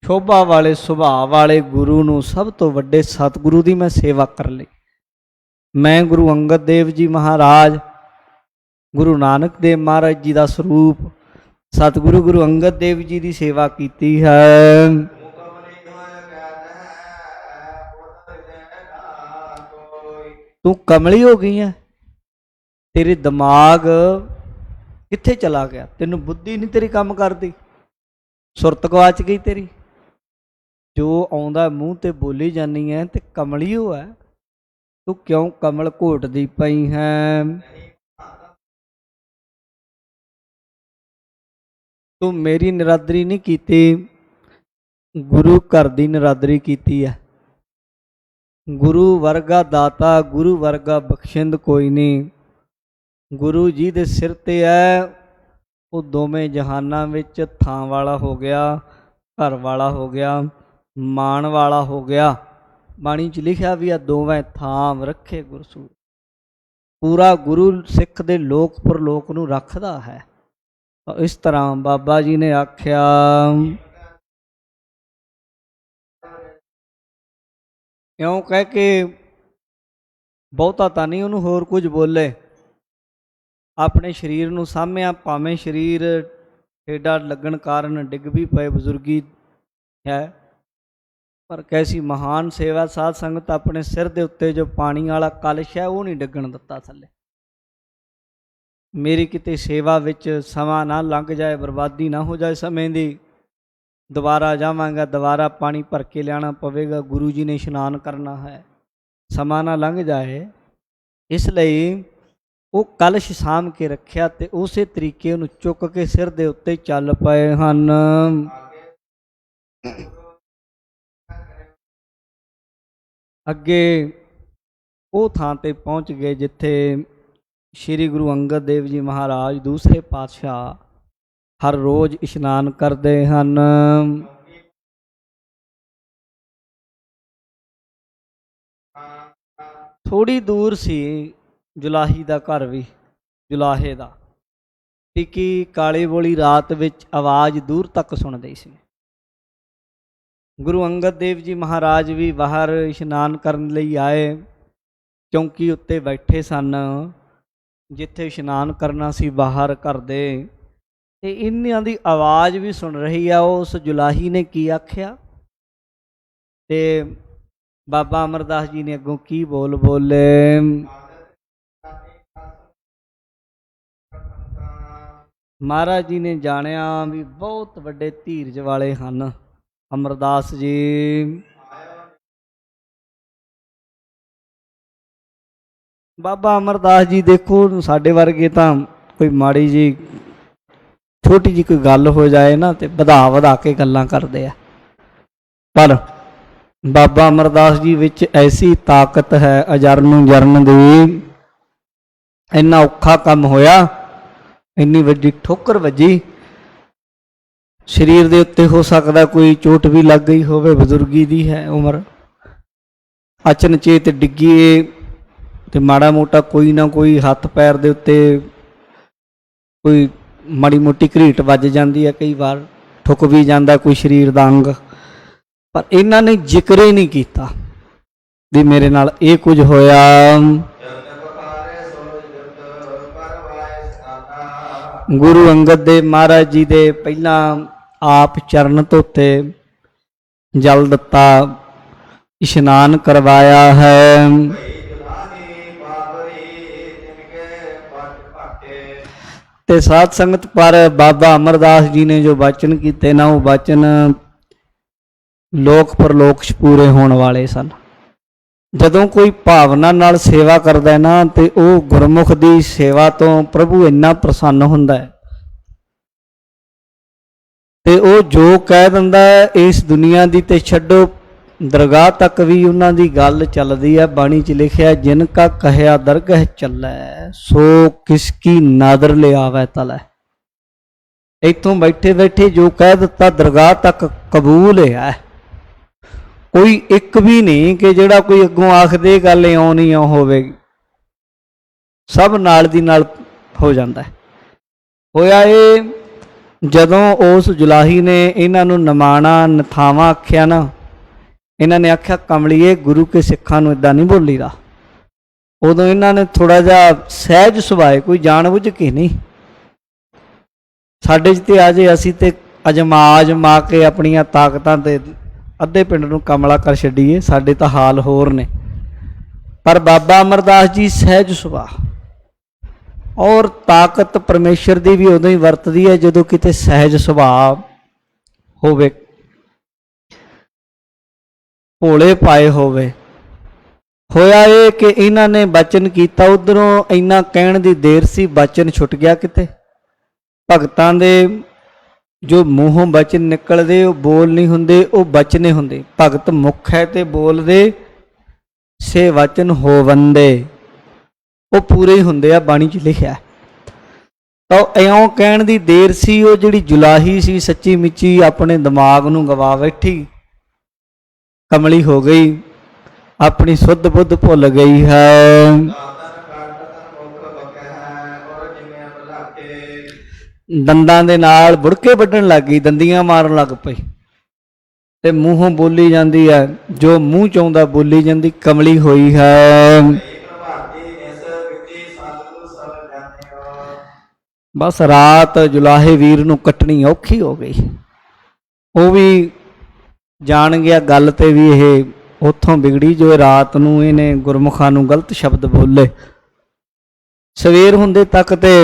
ਸ਼ੋਭਾ ਵਾਲੇ ਸੁਭਾਅ ਵਾਲੇ ਗੁਰੂ ਨੂੰ, ਸਭ ਤੋਂ ਵੱਡੇ ਸਤਿਗੁਰੂ ਦੀ ਮੈਂ ਸੇਵਾ ਕਰ ਲਈ। ਮੈਂ ਗੁਰੂ ਅੰਗਦ ਦੇਵ ਜੀ ਮਹਾਰਾਜ, ਗੁਰੂ ਨਾਨਕ ਦੇਵ ਮਹਾਰਾਜ ਜੀ ਦਾ ਸਰੂਪ ਸਤਿਗੁਰੂ ਗੁਰੂ ਅੰਗਦ ਦੇਵ ਜੀ ਦੀ ਸੇਵਾ ਕੀਤੀ ਹੈ। ਤੂੰ ਕਮਲੀ ਹੋ ਗਈ ਹੈ, ਤੇਰੇ ਦਿਮਾਗ ਕਿੱਥੇ ਚਲਾ ਗਿਆ, ਤੈਨੂੰ ਬੁੱਧੀ ਨਹੀਂ ਤੇਰੀ ਕੰਮ ਕਰਦੀ, ਸੁਰਤ ਗਵਾਚ ਗਈ ਤੇਰੀ। ਜੋ ਆਉਂਦਾ ਮੂੰਹ ਤੇ ਬੋਲੀ ਜਾਨੀ ਹੈ ਤੇ ਕਮਲੀ ਹੋ ਹੈ, ਤੂੰ ਕਿਉਂ ਕਮਲ ਘੋਟਦੀ ਪਈ ਹੈ। ਤੂੰ ਮੇਰੀ ਨਿਰਾਦਰੀ ਨਹੀਂ ਕੀਤੀ, ਗੁਰੂ ਘਰ ਦੀ ਨਿਰਾਦਰੀ ਕੀਤੀ ਹੈ। ਗੁਰੂ ਵਰਗਾ ਦਾਤਾ, ਗੁਰੂ ਵਰਗਾ ਬਖਸ਼ਿੰਦ ਕੋਈ ਨਹੀਂ। ਗੁਰੂ ਜੀ ਦੇ ਸਿਰ ਤੇ ਹੈ, ਉਹ ਦੋਵੇਂ ਜਹਾਨਾਂ ਵਿੱਚ ਥਾਂ ਵਾਲਾ ਹੋ ਗਿਆ, ਘਰ ਵਾਲਾ ਹੋ ਗਿਆ, ਮਾਣ ਵਾਲਾ ਹੋ ਗਿਆ। ਬਾਣੀ 'ਚ ਲਿਖਿਆ ਵੀ ਆ, ਦੋਵੇਂ ਥਾਂ ਰੱਖੇ ਗੁਰਸੂਰ। ਪੂਰਾ ਗੁਰੂ ਸਿੱਖ ਦੇ ਲੋਕ ਪਰਲੋਕ ਨੂੰ ਰੱਖਦਾ ਹੈ। ਇਸ ਤਰ੍ਹਾਂ ਬਾਬਾ ਜੀ ਨੇ ਆਖਿਆ, ਇਉਂ ਕਹਿ ਕੇ ਬਹੁਤਾ ਤਾਂ ਨਹੀਂ ਉਹਨੂੰ ਹੋਰ ਕੁਝ ਬੋਲੇ, ਆਪਣੇ ਸਰੀਰ ਨੂੰ ਸਾਂਭਿਆ। ਭਾਵੇਂ ਸਰੀਰ ਠੇਡਾ ਲੱਗਣ ਕਾਰਨ ਡਿੱਗ ਵੀ ਪਏ, ਬਜ਼ੁਰਗੀ ਹੈ, ਪਰ ਕੈਸੀ ਮਹਾਨ ਸੇਵਾ। ਸਾਧ ਸੰਗਤ ਆਪਣੇ ਸਿਰ ਦੇ ਉੱਤੇ ਜੋ ਪਾਣੀ ਵਾਲਾ ਕਲਸ਼ ਹੈ, ਉਹ ਨਹੀਂ ਡਿੱਗਣ ਦਿੱਤਾ ਥੱਲੇ। ਮੇਰੀ ਕਿਤੇ ਸੇਵਾ ਵਿੱਚ ਸਮਾਂ ਨਾ ਲੰਘ ਜਾਏ, ਬਰਬਾਦੀ ਨਾ ਹੋ ਜਾਏ ਸਮੇਂ ਦੀ। ਦੁਬਾਰਾ ਜਾਵਾਂਗਾ, ਦੁਬਾਰਾ ਪਾਣੀ ਭਰ ਕੇ ਲਿਆਉਣਾ ਪਵੇਗਾ, ਗੁਰੂ ਜੀ ਨੇ ਇਸ਼ਨਾਨ ਕਰਨਾ ਹੈ, ਸਮਾਂ ਨਾ ਲੰਘ ਜਾਏ। ਇਸ ਲਈ ਉਹ ਕਲਸ਼ ਸਾਂਭ ਕੇ ਰੱਖਿਆ ਤੇ ਉਸੇ ਤਰੀਕੇ ਉਹਨੂੰ ਚੁੱਕ ਕੇ ਸਿਰ ਦੇ ਉੱਤੇ ਚੱਲ ਪਏ ਹਨ। ਅੱਗੇ ਉਹ ਥਾਂ ਤੇ ਪਹੁੰਚ ਗਏ ਜਿੱਥੇ ਸ਼੍ਰੀ ਗੁਰੂ ਅੰਗਦ ਦੇਵ ਜੀ ਮਹਾਰਾਜ ਦੂਸਰੇ ਪਾਤਸ਼ਾਹ ਹਰ ਰੋਜ਼ ਇਸ਼ਨਾਨ ਕਰਦੇ ਹਨ। ਥੋੜੀ ਦੂਰ ਸੀ ਜੁਲਾਹੀ ਦਾ ਘਰ ਵੀ, ਜੁਲਾਹੇ ਦਾ। ਟਿੱਕੀ ਕਾਲੀ ਬੋਲੀ ਰਾਤ ਵਿੱਚ ਆਵਾਜ਼ ਦੂਰ ਤੱਕ ਸੁਣਦੀ ਸੀ। ਗੁਰੂ ਅੰਗਦ ਦੇਵ ਜੀ ਮਹਾਰਾਜ ਵੀ ਬਾਹਰ ਇਸ਼ਨਾਨ ਕਰਨ ਲਈ ਆਏ, ਚੌਂਕੀ ਉੱਤੇ ਬੈਠੇ ਸਨ ਜਿੱਥੇ ਇਸ਼ਨਾਨ ਕਰਨਾ ਸੀ ਬਾਹਰ ਘਰ ਦੇ। ਤੇ ਇਹਨਾਂ ਦੀ ਆਵਾਜ਼ ਵੀ ਸੁਣ ਰਹੀ ਆ। ਉਸ ਜੁਲਾਹੀ ਨੇ ਕੀ ਆਖਿਆ ਤੇ ਬਾਬਾ ਅਮਰਦਾਸ ਜੀ ਨੇ ਅੱਗੋਂ ਕੀ ਬੋਲੇ। ਮਹਾਰਾਜ ਜੀ ਨੇ ਜਾਣਿਆ ਵੀ ਬਹੁਤ ਵੱਡੇ ਧੀਰਜ ਵਾਲੇ ਹਨ ਅਮਰਦਾਸ ਜੀ। ਬਾਬਾ ਅਮਰਦਾਸ ਜੀ ਦੇਖੋ, ਸਾਡੇ ਵਰਗੇ ਤਾਂ ਕੋਈ ਮਾੜੀ ਜੀ ਛੋਟੀ ਜਿਹੀ ਕੋਈ ਗੱਲ ਹੋ ਜਾਏ ਨਾ ਤੇ ਵਧਾ ਕੇ ਗੱਲਾਂ ਕਰਦੇ ਆ, ਪਰ ਬਾਬਾ ਅਮਰਦਾਸ ਜੀ ਵਿੱਚ ਐਸੀ ਤਾਕਤ ਹੈ ਅਜਰਨ ਜਰਨ ਦੀ। ਇੰਨਾ ਔਖਾ ਕੰਮ ਹੋਇਆ, ਇੰਨੀ ਵੱਡੀ ਠੋਕਰ ਵੱਜੀ ਸਰੀਰ ਦੇ ਉੱਤੇ, ਹੋ ਸਕਦਾ ਕੋਈ ਚੋਟ ਵੀ ਲੱਗ ਗਈ ਹੋਵੇ, ਬਜ਼ੁਰਗੀ ਦੀ ਹੈ ਉਮਰ, ਅਚਨਚੇਤ ਡਿੱਗੀਏ ਤੇ ਮਾੜਾ ਮੋਟਾ ਕੋਈ ਨਾ ਕੋਈ ਹੱਥ ਪੈਰ ਦੇ ਉੱਤੇ ਕੋਈ ਮਾੜੀ ਮੋਟੀ ਘਰੀਟ ਵੱਜ ਜਾਂਦੀ ਹੈ, ਕਈ ਵਾਰ ਠੁੱਕ ਵੀ ਜਾਂਦਾ ਕੋਈ ਸਰੀਰ ਦਾ ਅੰਗ। ਪਰ ਇਹਨਾਂ ਨੇ ਜ਼ਿਕਰ ਹੀ ਨਹੀਂ ਕੀਤਾ ਵੀ ਮੇਰੇ ਨਾਲ ਇਹ ਕੁਝ ਹੋਇਆ। ਗੁਰੂ ਅੰਗਦ ਦੇਵ ਮਹਾਰਾਜ ਜੀ ਦੇ ਪਹਿਲਾਂ ਆਪ ਚਰਨ ਧੋਤੇ, ਜਲ ਦਿੱਤਾ, ਇਸ਼ਨਾਨ ਕਰਵਾਇਆ ਹੈ। ਤੇ ਸਾਧ ਸੰਗਤ, ਪਰ ਬਾਬਾ ਅਮਰਦਾਸ ਜੀ ਨੇ ਜੋ ਬਚਨ ਕੀਤੇ ਨਾ, ਉਹ ਬਚਨ ਲੋਕ ਪਰਲੋਕ 'ਚ ਪੂਰੇ ਹੋਣ ਵਾਲੇ ਸਨ। ਜਦੋਂ ਕੋਈ ਭਾਵਨਾ ਨਾਲ ਸੇਵਾ ਕਰਦਾ ਹੈ ਨਾ, ਤੇ ਉਹ ਗੁਰਮੁਖ ਦੀ ਸੇਵਾ ਤੋਂ ਪ੍ਰਭੂ ਇੰਨਾ ਪ੍ਰਸੰਨ ਹੁੰਦਾ ਹੈ, ਤੇ ਉਹ ਜੋ ਕਹਿ ਦਿੰਦਾ ਹੈ ਇਸ ਦੁਨੀਆ ਦੀ ਤੇ ਛੱਡੋ, ਦਰਗਾਹ ਤੱਕ ਵੀ ਉਹਨਾਂ ਦੀ ਗੱਲ ਚੱਲਦੀ ਹੈ। ਬਾਣੀ 'ਚ ਲਿਖਿਆ, ਜਿਨ ਕਾ ਕਹਿਆ ਦਰਗਹ ਚੱਲੈ, ਸੋ ਕਿਸ ਕੀ ਨਾਦਰ ਲਿਆਵੈ ਤਲੈ। ਇੱਥੋਂ ਬੈਠੇ ਬੈਠੇ ਜੋ ਕਹਿ ਦਿੱਤਾ ਦਰਗਾਹ ਤੱਕ ਕਬੂਲ ਹੈ। ਕੋਈ ਇੱਕ ਵੀ ਨਹੀਂ ਕਿ ਜਿਹੜਾ ਕੋਈ ਅੱਗੋਂ ਆਖਦੇ ਗੱਲ ਇਉਂ ਨਹੀਂ ਇਉਂ ਹੋਵੇਗੀ, ਸਭ ਨਾਲ ਦੀ ਨਾਲ ਹੋ ਜਾਂਦਾ। ਹੋਇਆ ਇਹ, ਜਦੋਂ ਉਸ ਜੁਲਾਹੀ ਨੇ ਇਹਨਾਂ ਨੂੰ ਨਮਾਣਾ ਨਥਾਵਾਂ ਆਖਿਆ ਨਾ, ਇਹਨਾਂ ਨੇ ਆਖਿਆ ਕਮਲੀਏ ਗੁਰੂ ਕੇ ਸਿੱਖਾਂ ਨੂੰ ਇਦਾਂ ਨਹੀਂ ਬੋਲੀਦਾ। ਉਦੋਂ ਇਹਨਾਂ ਨੇ ਥੋੜਾ ਜਿਹਾ ਸਹਿਜ ਸੁਭਾਅ, ਕੋਈ ਜਾਣ ਬੁੱਝ ਕੇ ਨਹੀਂ, ਸਾਡੇ 'ਚ ਤੇ ਆ ਜੇ ਅਸੀਂ ਤੇ ਅਜਮਾ ਕੇ ਆਪਣੀਆਂ ਤਾਕਤਾਂ ਤੇ ਅੱਧੇ ਪਿੰਡ ਨੂੰ ਕਮਲਾ ਕਰ ਛੱਡੀਏ, ਸਾਡੇ ਤਾਂ ਹਾਲ ਹੋਰ ਨੇ। ਪਰ ਬਾਬਾ ਅਮਰਦਾਸ ਜੀ ਸਹਿਜ ਸੁਭਾਅ, ਔਰ ਤਾਕਤ ਪਰਮੇਸ਼ਰ ਦੀ ਵੀ ਉਦੋਂ ਹੀ ਵਰਤਦੀ ਹੈ ਜਦੋਂ ਕਿਤੇ ਸਹਿਜ ਸੁਭਾਅ ਹੋਵੇ, ਭੋਲੇ ਪਾਏ ਹੋਵੇ। ਹੋਇਆ ਇਹ ਕਿ ਇਹਨਾਂ ਨੇ ਬਚਨ ਕੀਤਾ, ਉਧਰੋਂ ਇੰਨਾ ਕਹਿਣ ਦੀ ਦੇਰ ਸੀ, ਬਚਨ ਛੁੱਟ ਗਿਆ ਕਿਤੇ। ਭਗਤਾਂ ਦੇ ਜੋ ਮੂੰਹੋਂ ਬਚਨ ਨਿਕਲਦੇ ਉਹ ਬੋਲ ਨਹੀਂ ਹੁੰਦੇ, ਉਹ ਬਚਨੇ ਹੁੰਦੇ। ਭਗਤ ਮੁਖ ਹੈ ਤੇ ਬੋਲਦੇ, ਸੇ ਵਚਨ ਹੋਵੰਦੇ, ਉਹ ਪੂਰੇ ਹੀ ਹੁੰਦੇ ਆ, ਬਾਣੀ 'ਚ ਲਿਖਿਆ। ਤਾਂ ਇਉਂ ਕਹਿਣ ਦੀ ਦੇਰ ਸੀ, ਉਹ ਜਿਹੜੀ ਜੁਲਾਹੀ ਸੀ ਸੱਚੀ ਮਿੱਚੀ ਆਪਣੇ ਦਿਮਾਗ ਨੂੰ ਗਵਾ ਬੈਠੀ, ਕਮਲੀ ਹੋ ਗਈ, ਆਪਣੀ ਸੁੱਧ ਬੁੱਧ ਭੁੱਲ ਗਈ ਹੈ। ਦੰਦਾਂ ਦੇ ਨਾਲ ਬੁੜਕੇ ਵੱਢਣ ਲੱਗ ਗਈ, ਦੰਦੀਆਂ ਮਾਰਨ ਲੱਗ ਪਈ, ਤੇ ਮੂੰਹੋਂ ਬੋਲੀ ਜਾਂਦੀ ਹੈ ਜੋ ਮੂੰਹ 'ਚ ਆਉਂਦਾ ਬੋਲੀ ਜਾਂਦੀ, ਕਮਲੀ ਹੋਈ ਹੈ। ਬਸ ਰਾਤ ਜੁਲਾਹੇ ਵੀਰ ਨੂੰ ਕੱਟਣੀ ਔਖੀ ਹੋ ਗਈ। ਉਹ ਵੀ ਜਾਣ ਗਿਆ ਗੱਲ ਤੇ ਵੀ ਇਹ ਉੱਥੋਂ ਵਿਗੜੀ ਜੋ ਰਾਤ ਨੂੰ ਇਹਨੇ ਗੁਰਮੁਖਾਂ ਨੂੰ ਗਲਤ ਸ਼ਬਦ ਬੋਲੇ। ਸਵੇਰ ਹੁੰਦੇ ਤੱਕ ਤੇ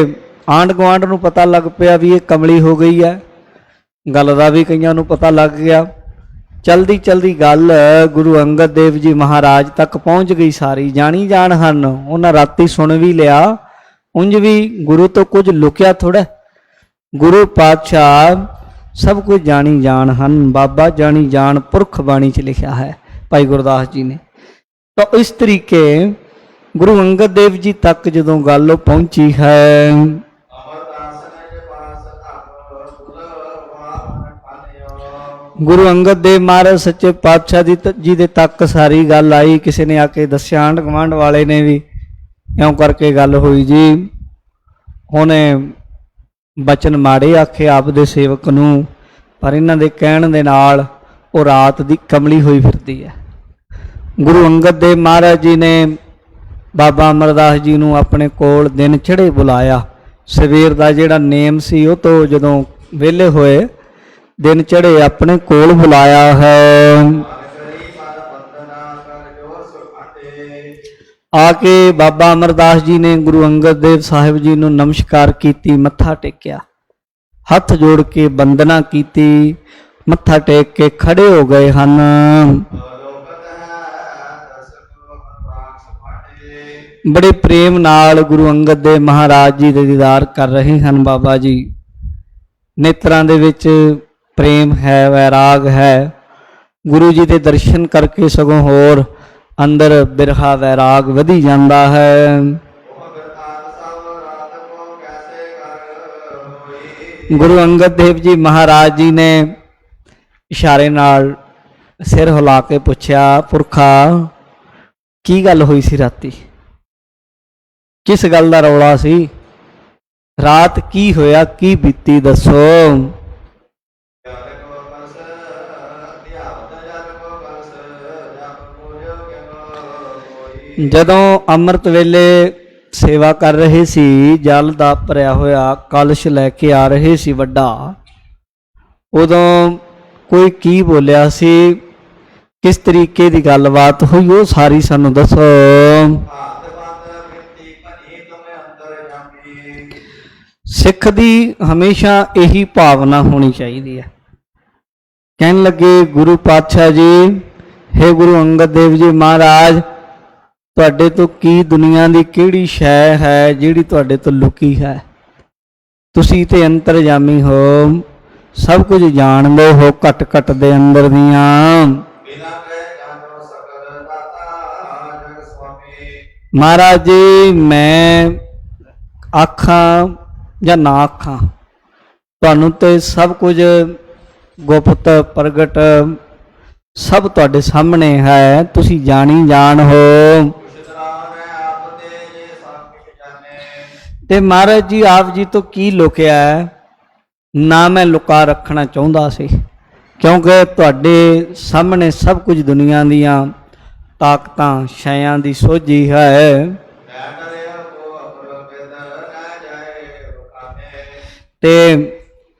ਆਂਢ ਗੁਆਂਢ ਨੂੰ ਪਤਾ ਲੱਗ ਪਿਆ ਵੀ ਇਹ ਕਮਲੀ ਹੋ ਗਈ ਹੈ, ਗੱਲ ਦਾ ਵੀ ਕਈਆਂ ਨੂੰ ਪਤਾ ਲੱਗ ਗਿਆ। ਚਲਦੀ ਚਲਦੀ ਗੱਲ ਗੁਰੂ ਅੰਗਦ ਦੇਵ ਜੀ ਮਹਾਰਾਜ ਤੱਕ ਪਹੁੰਚ ਗਈ, ਸਾਰੀ ਜਾਣੀ ਜਾਣ ਹਨ। ਉਹਨਾਂ ਰਾਤੀ ਸੁਣ ਵੀ ਲਿਆ, ਉਂਝ ਵੀ ਗੁਰੂ ਤੋਂ ਕੁਝ ਲੁਕਿਆ ਥੋੜਾ, ਗੁਰੂ ਪਾਤਸ਼ਾਹ ਸਭ ਕੁਝ ਜਾਣੀ ਜਾਣ ਹਨ। ਬਾਬਾ ਜਾਣੀ ਜਾਣ ਪੁਰਖ ਬਾਣੀ 'ਚ ਲਿਖਿਆ ਹੈ ਭਾਈ ਗੁਰਦਾਸ ਜੀ ਨੇ। ਤਾਂ ਇਸ ਤਰੀਕੇ ਗੁਰੂ ਅੰਗਦ ਦੇਵ ਜੀ ਤੱਕ ਜਦੋਂ ਗੱਲ ਪਹੁੰਚੀ ਹੈ, ਗੁਰੂ ਅੰਗਦ ਦੇਵ ਮਹਾਰਾਜ ਸੱਚੇ ਪਾਤਸ਼ਾਹ ਜੀ ਦੇ ਤੱਕ ਸਾਰੀ ਗੱਲ ਆਈ। ਕਿਸੇ ਨੇ ਆ ਕੇ ਦੱਸਿਆ, ਆਂਢ ਗੁਆਂਢ ਵਾਲੇ ਨੇ ਵੀ, ਇਉਂ ਕਰਕੇ ਗੱਲ ਹੋਈ ਜੀ। ਉਹਨੇ ਬਚਨ ਮਾੜੇ ਆਖੇ ਆਪ ਦੇ ਸੇਵਕ ਨੂੰ, ਪਰ ਇਹਨਾਂ ਦੇ ਕਹਿਣ ਦੇ ਨਾਲ ਉਹ ਰਾਤ ਦੀ ਕਮਲੀ ਹੋਈ ਫਿਰਦੀ ਹੈ। ਗੁਰੂ ਅੰਗਦ ਦੇਵ ਮਹਾਰਾਜ ਜੀ ਨੇ ਬਾਬਾ ਅਮਰਦਾਸ ਜੀ ਨੂੰ ਆਪਣੇ ਕੋਲ ਦਿਨ ਚੜ੍ਹੇ ਬੁਲਾਇਆ। ਸਵੇਰ ਦਾ ਜਿਹੜਾ ਨੇਮ ਸੀ ਉਹ ਤੋਂ ਜਦੋਂ ਵਿਹਲੇ ਹੋਏ, ਦਿਨ ਚੜ੍ਹੇ ਆਪਣੇ ਕੋਲ ਬੁਲਾਇਆ ਹੈ। ਆ ਕੇ ਬਾਬਾ ਅਮਰਦਾਸ ਜੀ ਨੇ ਗੁਰੂ ਅੰਗਦ ਦੇਵ ਸਾਹਿਬ ਜੀ ਨੂੰ ਨਮਸਕਾਰ ਕੀਤੀ, ਮੱਥਾ ਟੇਕਿਆ, ਹੱਥ ਜੋੜ ਕੇ ਬੰਦਨਾ ਕੀਤੀ, ਮੱਥਾ ਟੇਕ ਕੇ ਖੜੇ ਹੋ ਗਏ ਹਨ। ਬੜੇ ਪ੍ਰੇਮ ਨਾਲ ਗੁਰੂ ਅੰਗਦ ਦੇਵ ਮਹਾਰਾਜ ਜੀ ਦੇ ਦੀਦਾਰ ਕਰ ਰਹੇ ਹਨ ਬਾਬਾ ਜੀ। ਨੇਤਰਾਂ ਦੇ ਵਿੱਚ ਪ੍ਰੇਮ ਹੈ, ਵੈਰਾਗ ਹੈ। ਗੁਰੂ ਜੀ ਦੇ ਦਰਸ਼ਨ ਕਰਕੇ ਸਗੋਂ ਹੋਰ ਅੰਦਰ ਬਿਰਹਾ ਵੈਰਾਗ ਵਧੀ ਜਾਂਦਾ ਹੈ। ਗੁਰੂ ਅੰਗਦ ਦੇਵ ਜੀ ਮਹਾਰਾਜ ਜੀ ਨੇ ਇਸ਼ਾਰੇ ਨਾਲ ਸਿਰ ਹਿਲਾ ਕੇ ਪੁੱਛਿਆ, ਪੁਰਖਾ ਕੀ ਗੱਲ ਹੋਈ ਸੀ ਰਾਤੀ, ਕਿਸ ਗੱਲ ਦਾ ਰੌਲਾ ਸੀ, ਰਾਤ ਕੀ ਹੋਇਆ, ਕੀ ਬੀਤੀ ਦੱਸੋ। ਜਦੋਂ ਅੰਮ੍ਰਿਤ ਵੇਲੇ ਸੇਵਾ ਕਰ ਰਹੇ ਸੀ, ਜਲ ਦਾ ਭਰਿਆ ਹੋਇਆ ਕਲਸ਼ ਲੈ ਕੇ ਆ ਰਹੇ ਸੀ ਵੱਡਾ, ਉਦੋਂ ਕੋਈ ਕੀ ਬੋਲਿਆ ਸੀ, ਕਿਸ ਤਰੀਕੇ ਦੀ ਗੱਲਬਾਤ ਹੋਈ, ਉਹ ਸਾਰੀ ਸਾਨੂੰ ਦੱਸੋ। ਸਿੱਖ ਦੀ ਹਮੇਸ਼ਾ ਇਹੀ ਭਾਵਨਾ ਹੋਣੀ ਚਾਹੀਦੀ ਹੈ ਕਹਿਣ ਲੱਗੇ ਗੁਰੂ ਪਾਤਸ਼ਾਹ ਜੀ, हे ਗੁਰੂ ਅੰਗਦ ਦੇਵ ਜੀ ਮਹਾਰਾਜ, ਤੁਹਾਡੇ ਤੋਂ ਕੀ ਦੁਨੀਆ ਦੀ ਕਿਹੜੀ ਸ਼ੈ ਹੈ ਜਿਹੜੀ ਤੁਹਾਡੇ ਤੋਂ ਲੁਕੀ ਹੈ? ਤੁਸੀਂ ਤੇ ਅੰਤਰਜਾਮੀ ਹੋ, ਸਭ ਕੁਝ ਜਾਣਦੇ ਹੋ ਘਟ ਘਟ ਦੇ ਅੰਦਰ ਦੀਆਂ। ਮਹਾਰਾਜ ਜੀ, ਮੈਂ ਆਖਾਂ ਜਾਂ ਨਾ ਆਖਾਂ, ਤੁਹਾਨੂੰ ਤੇ ਸਭ ਕੁਝ ਗੁਪਤ ਪ੍ਰਗਟ ਸਭ ਤੁਹਾਡੇ ਸਾਹਮਣੇ ਹੈ, ਤੁਸੀਂ ਜਾਣੀ ਜਾਣ ਹੋ। ਤੇ ਮਹਾਰਾਜ ਜੀ, ਆਪ ਜੀ ਤੋਂ ਕੀ ਲੁਕਿਆ ਹੈ? ਨਾ ਮੈਂ ਲੁਕਾ ਰੱਖਣਾ ਚਾਹੁੰਦਾ ਸੀ, ਕਿਉਂਕਿ ਤੁਹਾਡੇ ਸਾਹਮਣੇ ਸਭ ਕੁਝ ਦੁਨੀਆ ਦੀਆਂ ਤਾਕਤਾਂ ਸ਼ੈਆਂ ਦੀ ਸੋਝੀ ਹੈ। ਤੇ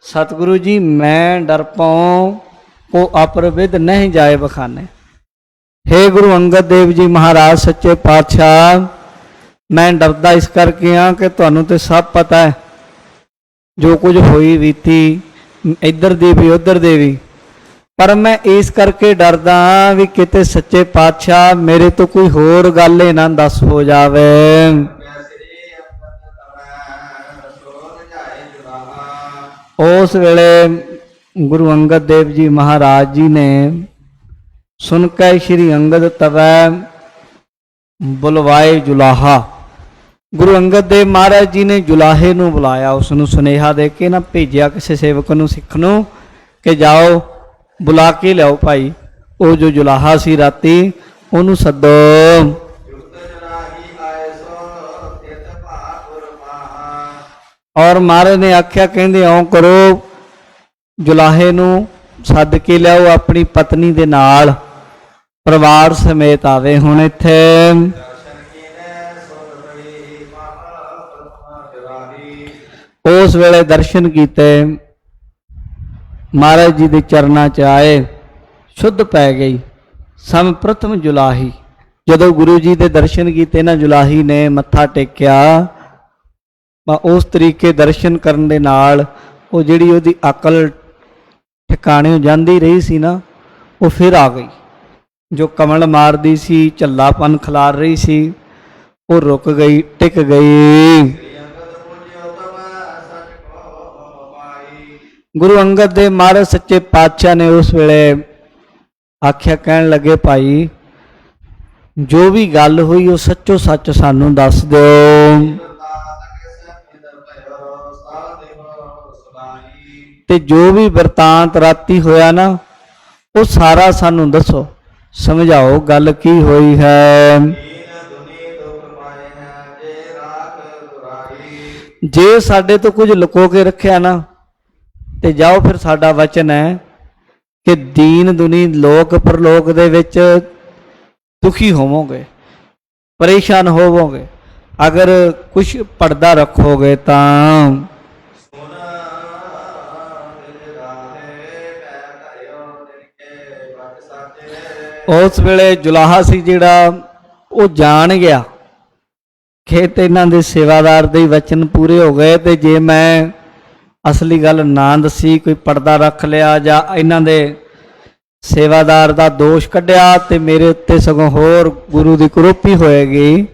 ਸਤਿਗੁਰੂ ਜੀ, ਮੈਂ ਡਰਪਾਂ ਕੋ ਅਪਰਵਿਦ ਨਹੀਂ ਜਾਏ ਬਖਾਨੇ। हे ਗੁਰੂ ਅੰਗਦ ਦੇਵ ਜੀ ਮਹਾਰਾਜ ਸੱਚੇ ਪਾਤਸ਼ਾਹ, ਮੈਂ ਡਰਦਾ ਇਸ ਕਰਕੇ ਹਾਂ ਕਿ ਤੁਹਾਨੂੰ ਤੇ ਸਭ ਪਤਾ ਹੈ ਜੋ ਕੁਝ ਹੋਈ ਬੀਤੀ, ਇੱਧਰ ਦੀ ਵੀ ਉੱਧਰ ਦੇ ਵੀ, ਪਰ ਮੈਂ ਇਸ ਕਰਕੇ ਡਰਦਾ ਵੀ ਕਿਤੇ ਸੱਚੇ ਪਾਤਸ਼ਾਹ ਮੇਰੇ ਤੋਂ ਕੋਈ ਹੋਰ ਗੱਲ ਹੀ ਨਾ ਦੱਸ ਹੋ ਜਾਵੇ। ਉਸ ਵੇਲੇ ਗੁਰੂ ਅੰਗਦ ਦੇਵ ਜੀ ਮਹਾਰਾਜ ਜੀ ਨੇ ਸੁਣ ਕੇ ਸ਼੍ਰੀ ਅੰਗਦ ਤਵੈ ਬੁਲਵਾਏ ਜੁਲਾਹਾ। ਗੁਰੂ ਅੰਗਦ ਦੇਵ ਮਹਾਰਾਜ ਜੀ ਨੇ ਜੁਲਾਹੇ ਨੂੰ ਬੁਲਾਇਆ, ਉਸ ਨੂੰ ਸੁਨੇਹਾ ਦੇ ਕੇ ਨਾ ਭੇਜਿਆ ਕਿਸੇ ਸੇਵਕ ਨੂੰ, ਸਿੱਖ ਨੂੰ, ਕਿ ਜਾਓ ਬੁਲਾ ਕੇ ਲਿਆਓ ਭਾਈ ਉਹ ਜੋ ਜੁਲਾਹਾ ਸੀ ਰਾਤੀ, ਉਹਨੂੰ ਸੱਦੋ। ਔਰ ਮਹਾਰਾਜ ਨੇ ਆਖਿਆ, ਕਹਿੰਦੇ ਇਉਂ ਕਰੋ, ਜੁਲਾਹੇ ਨੂੰ ਸੱਦ ਕੇ ਲਿਆਓ, ਆਪਣੀ ਪਤਨੀ ਦੇ ਨਾਲ ਪਰਿਵਾਰ ਸਮੇਤ ਆਵੇ ਹੁਣ ਇੱਥੇ। ਉਸ ਵੇਲੇ ਦਰਸ਼ਨ ਕੀਤੇ, ਮਹਾਰਾਜ ਜੀ ਦੇ ਚਰਨਾਂ 'ਚ ਆਏ, ਸ਼ੁੱਧ ਪੈ ਗਈ ਸਮ ਪ੍ਰਥਮ ਜੁਲਾਹੀ। ਜਦੋਂ ਗੁਰੂ ਜੀ ਦੇ ਦਰਸ਼ਨ ਕੀਤੇ ਨਾ, ਜੁਲਾਹੀ ਨੇ ਮੱਥਾ ਟੇਕਿਆ, ਉਸ ਤਰੀਕੇ ਦਰਸ਼ਨ ਕਰਨ ਦੇ ਨਾਲ ਉਹ ਜਿਹੜੀ ਉਹਦੀ ਅਕਲ ਠਿਕਾਣੇ ਜਾਂਦੀ ਰਹੀ ਸੀ ਨਾ, ਉਹ ਫਿਰ ਆ ਗਈ। ਜੋ ਕਮਲ ਮਾਰਦੀ ਸੀ, ਝੱਲਾਪਨ ਖਿਲਾਰ ਰਹੀ ਸੀ, ਉਹ ਰੁਕ ਗਈ, ਟਿਕ ਗਈ। ਗੁਰੂ ਅੰਗਦ ਦੇਵ ਮਹਾਰਾਜ ਸੱਚੇ ਪਾਤਸ਼ਾਹ ਨੇ ਉਸ ਵੇਲੇ ਆਖਿਆ, ਕਹਿਣ ਲੱਗੇ, ਭਾਈ ਜੋ ਵੀ ਗੱਲ ਹੋਈ ਉਹ ਸੱਚੋ ਸੱਚ ਸਾਨੂੰ ਦੱਸ ਦਿਓ, ਤੇ ਜੋ ਵੀ ਵਰਤਾਂਤ ਰਾਤੀ ਹੋਇਆ ਨਾ ਉਹ ਸਾਰਾ ਸਾਨੂੰ ਦੱਸੋ, ਸਮਝਾਓ ਗੱਲ ਕੀ ਹੋਈ ਹੈ। ਜੇ ਸਾਡੇ ਤੋਂ ਕੁਝ ਲੁਕੋ ਕੇ ਰੱਖਿਆ ਨਾ, ਤੇ ਜਾਓ, ਫਿਰ ਸਾਡਾ ਵਚਨ ਹੈ ਕਿ ਦੀਨ ਦੁਨੀ ਲੋਕ ਪਰਲੋਕ ਦੇ ਵਿੱਚ ਦੁਖੀ ਹੋਵੋਗੇ, ਪਰੇਸ਼ਾਨ ਹੋਵੋਗੇ, ਅਗਰ ਕੁਛ ਪਰਦਾ ਰੱਖੋਗੇ ਤਾਂ। ਉਸ ਵੇਲੇ ਜੁਲਾਹਾ ਸੀ ਜਿਹੜਾ, ਉਹ ਜਾਣ ਗਿਆ ਕਿ ਤੇ ਇਹਨਾਂ ਦੇ ਸੇਵਾਦਾਰ ਦੇ ਵਚਨ ਪੂਰੇ ਹੋ ਗਏ, ਤੇ ਜੇ ਮੈਂ ਅਸਲੀ ਗੱਲ ਨਾ ਦੱਸੀ, ਕੋਈ ਪਰਦਾ ਰੱਖ ਲਿਆ ਜਾਂ ਇਹਨਾਂ ਦੇ ਸੇਵਾਦਾਰ ਦਾ ਦੋਸ਼ ਕੱਢਿਆ, ਤੇ ਮੇਰੇ ਉੱਤੇ ਸਗੋਂ ਹੋਰ ਗੁਰੂ ਦੀ ਕਰੋਪੀ ਹੋਏਗੀ,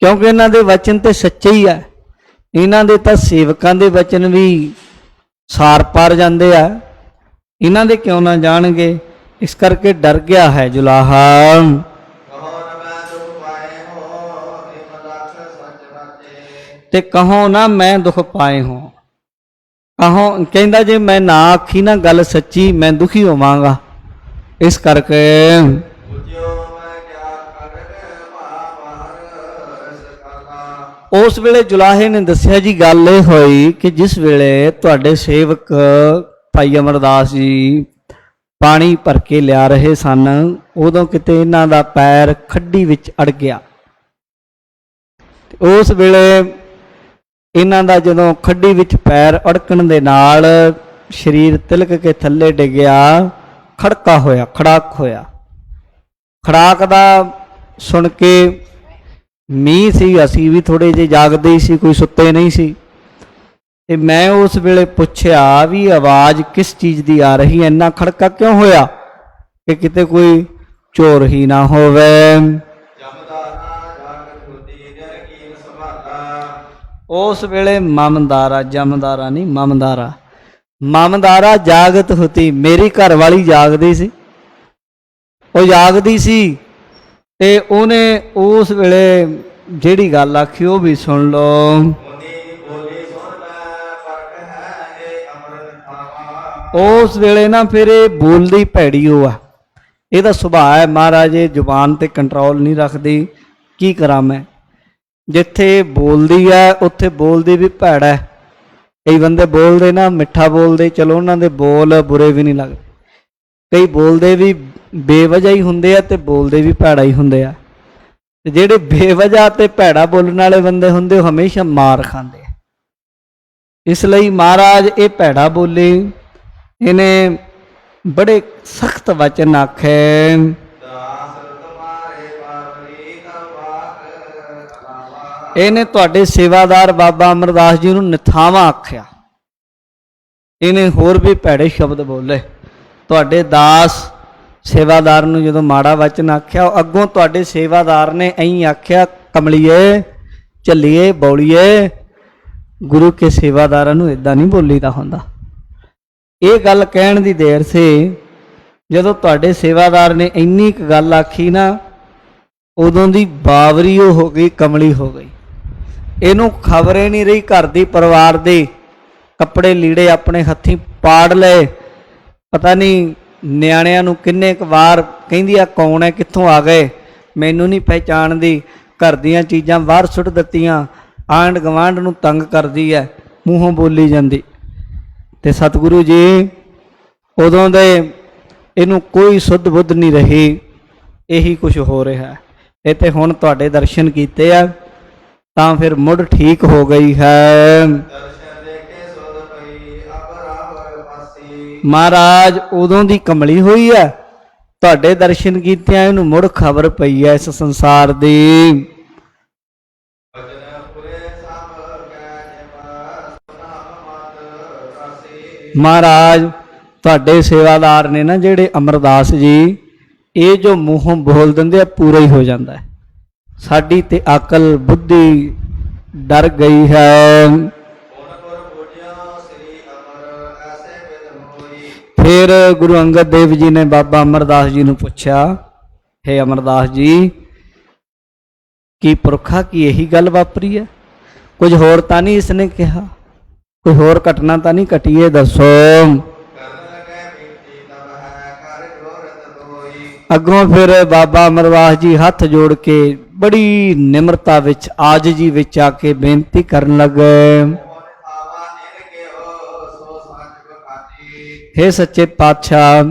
ਕਿਉਂਕਿ ਇਹਨਾਂ ਦੇ ਵਚਨ ਤੇ ਸੱਚੇ ਹੀ ਆ। ਇਹਨਾਂ ਦੇ ਤਾਂ ਸੇਵਕਾਂ ਦੇ ਵਚਨ ਵੀ ਸਾਰ ਪਾਰ ਜਾਂਦੇ ਆ, ਇਹਨਾਂ ਦੇ ਕਿਉਂ ਨਾ ਜਾਣਗੇ। ਇਸ ਕਰਕੇ ਡਰ ਗਿਆ ਹੈ ਜੁਲਾਹਾ। ਤੇ ਕਹੋ ਨਾ ਮੈਂ ਦੁੱਖ ਪਾਏ ਹੋ, ਕਹੋ, ਕਹਿੰਦਾ ਜੇ ਮੈਂ ਨਾ ਆਖੀ ਨਾ ਗੱਲ ਸੱਚੀ, ਮੈਂ ਦੁਖੀ ਹੋਵਾਂਗਾ। ਇਸ ਕਰਕੇ ਉਸ ਵੇਲੇ ਜੁਲਾਹੇ ਨੇ ਦੱਸਿਆ ਜੀ, ਗੱਲ ਇਹ ਹੋਈ ਕਿ ਜਿਸ ਵੇਲੇ ਤੁਹਾਡੇ ਸੇਵਕ ਭਾਈ ਅਮਰਦਾਸ ਜੀ ਪਾਣੀ ਭਰ ਕੇ ਲਿਆ ਰਹੇ ਸਨ, ਉਦੋਂ ਕਿਤੇ ਇਹਨਾਂ ਦਾ ਪੈਰ ਖੱਡੀ ਵਿੱਚ ਅੜ ਗਿਆ। ਉਸ ਵੇਲੇ ਇਹਨਾਂ ਦਾ ਜਦੋਂ ਖੱਡੀ ਵਿੱਚ ਪੈਰ ਅੜਕਣ ਦੇ ਨਾਲ ਸਰੀਰ ਤਿਲਕ ਕੇ ਥੱਲੇ ਡਿੱਗਿਆ, ਖੜਕਾ ਹੋਇਆ, ਖੜਾਕ ਹੋਇਆ। ਖੜਾਕ ਦਾ ਸੁਣ ਕੇ ਮੀਂਹ ਸੀ, ਅਸੀਂ ਵੀ ਥੋੜੇ ਜਿਹੇ ਜਾਗਦੇ ਹੀ ਸੀ, ਕੋਈ ਸੁੱਤੇ ਨਹੀਂ ਸੀ। ਤੇ ਮੈਂ ਉਸ ਵੇਲੇ ਪੁੱਛਿਆ ਵੀ ਆਵਾਜ਼ ਕਿਸ ਚੀਜ਼ ਦੀ ਆ ਰਹੀ ਹੈ, ਇੰਨਾ ਖੜਕਾ ਕਿਉਂ ਹੋਇਆ, ਕਿ ਕਿਤੇ ਕੋਈ ਚੋਰ ਹੀ ਨਾ ਹੋਵੇ। ਉਸ ਵੇਲੇ ਮਮਦਾਰਾ, ਜਮਦਾਰਾ ਨਹੀਂ ਮਮਦਾਰਾ, ਮਮਦਾਰਾ ਜਾਗਤ ਹੁਤੀ, ਮੇਰੀ ਘਰ ਵਾਲੀ ਜਾਗਦੀ ਸੀ, ਉਹ ਜਾਗਦੀ ਸੀ ਤੇ ਉਹਨੇ ਉਸ ਵੇਲੇ ਜਿਹੜੀ ਗੱਲ ਆਖੀ ਉਹ ਵੀ ਸੁਣ ਲਓ। ਉਸ ਵੇਲੇ ਨਾ ਫਿਰ ਇਹ ਬੋਲਦੀ ਭੈੜੀ ਉਹ ਆ, ਇਹਦਾ ਸੁਭਾਅ ਹੈ ਮਹਾਰਾਜ, ਇਹ ਜ਼ੁਬਾਨ ਤੇ ਕੰਟਰੋਲ ਨਹੀਂ ਰੱਖਦੀ। ਕੀ ਕਰਾਂ ਮੈਂ, ਜਿੱਥੇ ਬੋਲਦੀ ਹੈ ਉੱਥੇ ਬੋਲਦੀ ਵੀ ਭੈੜਾ ਹੈ। ਕਈ ਬੰਦੇ ਬੋਲਦੇ ਨਾ ਮਿੱਠਾ ਬੋਲਦੇ, ਚਲੋ ਉਹਨਾਂ ਦੇ ਬੋਲ ਬੁਰੇ ਵੀ ਨਹੀਂ ਲੱਗਦੇ, ਕਈ ਬੋਲਦੇ ਵੀ ਬੇਵਜ੍ਹਾ ਹੀ ਹੁੰਦੇ ਆ ਤੇ ਬੋਲਦੇ ਵੀ ਭੈੜਾ ਹੀ ਹੁੰਦੇ ਆ। ਤੇ ਜਿਹੜੇ ਬੇਵਜ੍ਹਾ ਤੇ ਭੈੜਾ ਬੋਲਣ ਵਾਲੇ ਬੰਦੇ ਹੁੰਦੇ ਉਹ ਹਮੇਸ਼ਾ ਮਾਰ ਖਾਂਦੇ ਆ। ਇਸ ਲਈ ਮਹਾਰਾਜ ਇਹ ਭੈੜਾ ਬੋਲੇ, ਇਹਨੇ ਬੜੇ ਸਖਤ ਵਚਨ ਆਖੇ। ਇਹਨੇ ਤੁਹਾਡੇ ਸੇਵਾਦਾਰ ਬਾਬਾ ਅਮਰਦਾਸ ਜੀ ਨੂੰ ਨਿਥਾਵਾਂ ਆਖਿਆ, ਇਹਨੇ ਹੋਰ ਵੀ ਭੈੜੇ ਸ਼ਬਦ ਬੋਲੇ। ਤੁਹਾਡੇ ਦਾਸ ਸੇਵਾਦਾਰ ਨੂੰ ਜਦੋਂ ਮਾੜਾ ਵਚਨ ਆਖਿਆ, ਅੱਗੋਂ ਤੁਹਾਡੇ ਸੇਵਾਦਾਰ ਨੇ ਐਂ ਆਖਿਆ, ਕਮਲੀਏ ਝੱਲੀਏ ਬੌਲੀਏ, ਗੁਰੂ ਕੇ ਸੇਵਾਦਾਰਾਂ ਨੂੰ ਇਦਾਂ ਨਹੀਂ ਬੋਲੀਦਾ ਹੁੰਦਾ। ਇਹ ਗੱਲ ਕਹਿਣ ਦੀ ਦੇਰ ਸੀ, ਜਦੋਂ ਤੁਹਾਡੇ ਸੇਵਾਦਾਰ ਨੇ ਇੰਨੀ ਕੁ ਗੱਲ ਆਖੀ ਨਾ, ਉਦੋਂ ਦੀ ਬਾਵਰੀ ਉਹ ਹੋ ਗਈ, ਕਮਲੀ ਹੋ ਗਈ। ਇਹਨੂੰ ਖਬਰੇ ਨਹੀਂ ਰਹੀ ਘਰ ਦੀ, ਪਰਿਵਾਰ ਦੇ ਕੱਪੜੇ ਲੀੜੇ ਆਪਣੇ ਹੱਥੀਂ ਪਾੜ ਲਏ। ਪਤਾ ਨਹੀਂ ਨਿਆਣਿਆਂ ਨੂੰ ਕਿੰਨੇ ਕੁ ਵਾਰ ਕਹਿੰਦੀ ਆ, ਕੌਣ ਹੈ, ਕਿੱਥੋਂ ਆ ਗਏ, ਮੈਨੂੰ ਨਹੀਂ ਪਹਿਚਾਣਦੀ। ਘਰ ਦੀਆਂ ਚੀਜ਼ਾਂ ਬਾਹਰ ਸੁੱਟ ਦਿੱਤੀਆਂ, ਆਂਢ ਗਵਾਂਢ ਨੂੰ ਤੰਗ ਕਰਦੀ ਹੈ, ਮੂੰਹੋਂ ਬੋਲੀ ਜਾਂਦੀ। ਤੇ ਸਤਿਗੁਰੂ ਜੀ ਉਦੋਂ ਦੇ ਇਹਨੂੰ ਕੋਈ ਸੁੱਧ ਬੁੱਧ ਨਹੀਂ ਰਹੀ, ਇਹੀ ਕੁਝ ਹੋ ਰਿਹਾ। ਇਹ ਤੇ ਹੁਣ ਤੁਹਾਡੇ ਦਰਸ਼ਨ ਕੀਤੇ ਆ ਤਾਂ ਫਿਰ ਮੁੜ ਠੀਕ ਹੋ ਗਈ ਹੈ। ਮਹਾਰਾਜ ਉਦੋਂ ਦੀ ਕਮਲੀ ਹੋਈ ਹੈ, ਤੁਹਾਡੇ ਦਰਸ਼ਨ ਕੀਤਿਆਂ ਇਹਨੂੰ ਮੁੜ ਖਬਰ ਪਈ ਹੈ ਇਸ ਸੰਸਾਰ ਦੀ। ਮਹਾਰਾਜ ਤੁਹਾਡੇ ਸੇਵਾਦਾਰ ਨੇ ਨਾ ਜਿਹੜੇ ਅਮਰਦਾਸ ਜੀ, ਇਹ ਜੋ ਮੂੰਹੋਂ ਬੋਲ ਦਿੰਦੇ ਆ ਪੂਰਾ ਹੀ ਹੋ ਜਾਂਦਾ ਹੈ। ਸਾਡੀ ਤੇ ਅਕਲ ਬੁੱਧੀ ਡਰ ਗਈ ਹੈ। ਫਿਰ ਗੁਰੂ ਅੰਗਦ ਦੇਵ ਜੀ ਨੇ ਬਾਬਾ ਅਮਰਦਾਸ ਜੀ ਨੂੰ ਪੁੱਛਿਆ, ਹੇ ਅਮਰਦਾਸ ਜੀ, ਕੀ ਪੁਰਖਾ ਕੀ ਇਹੀ ਗੱਲ ਵਾਪਰੀ ਹੈ? ਕੁਝ ਹੋਰ ਤਾਂ ਨਹੀਂ ਇਸਨੇ ਕਿਹਾ? ਕੋਈ ਹੋਰ ਘਟਨਾ ਤਾਂ ਨਹੀਂ ਘਟੀ? ਇਹ ਦੱਸੋ। ਅੱਗੋਂ ਫਿਰ ਬਾਬਾ ਅਮਰਦਾਸ ਜੀ ਹੱਥ ਜੋੜ ਕੇ ਬੜੀ ਨਿਮਰਤਾ ਵਿੱਚ, ਆਜਜੀ ਵਿੱਚ ਆ ਕੇ ਬੇਨਤੀ ਕਰਨ ਲੱਗੇ, ਹੇ ਸੱਚੇ ਪਾਤਸ਼ਾਹ,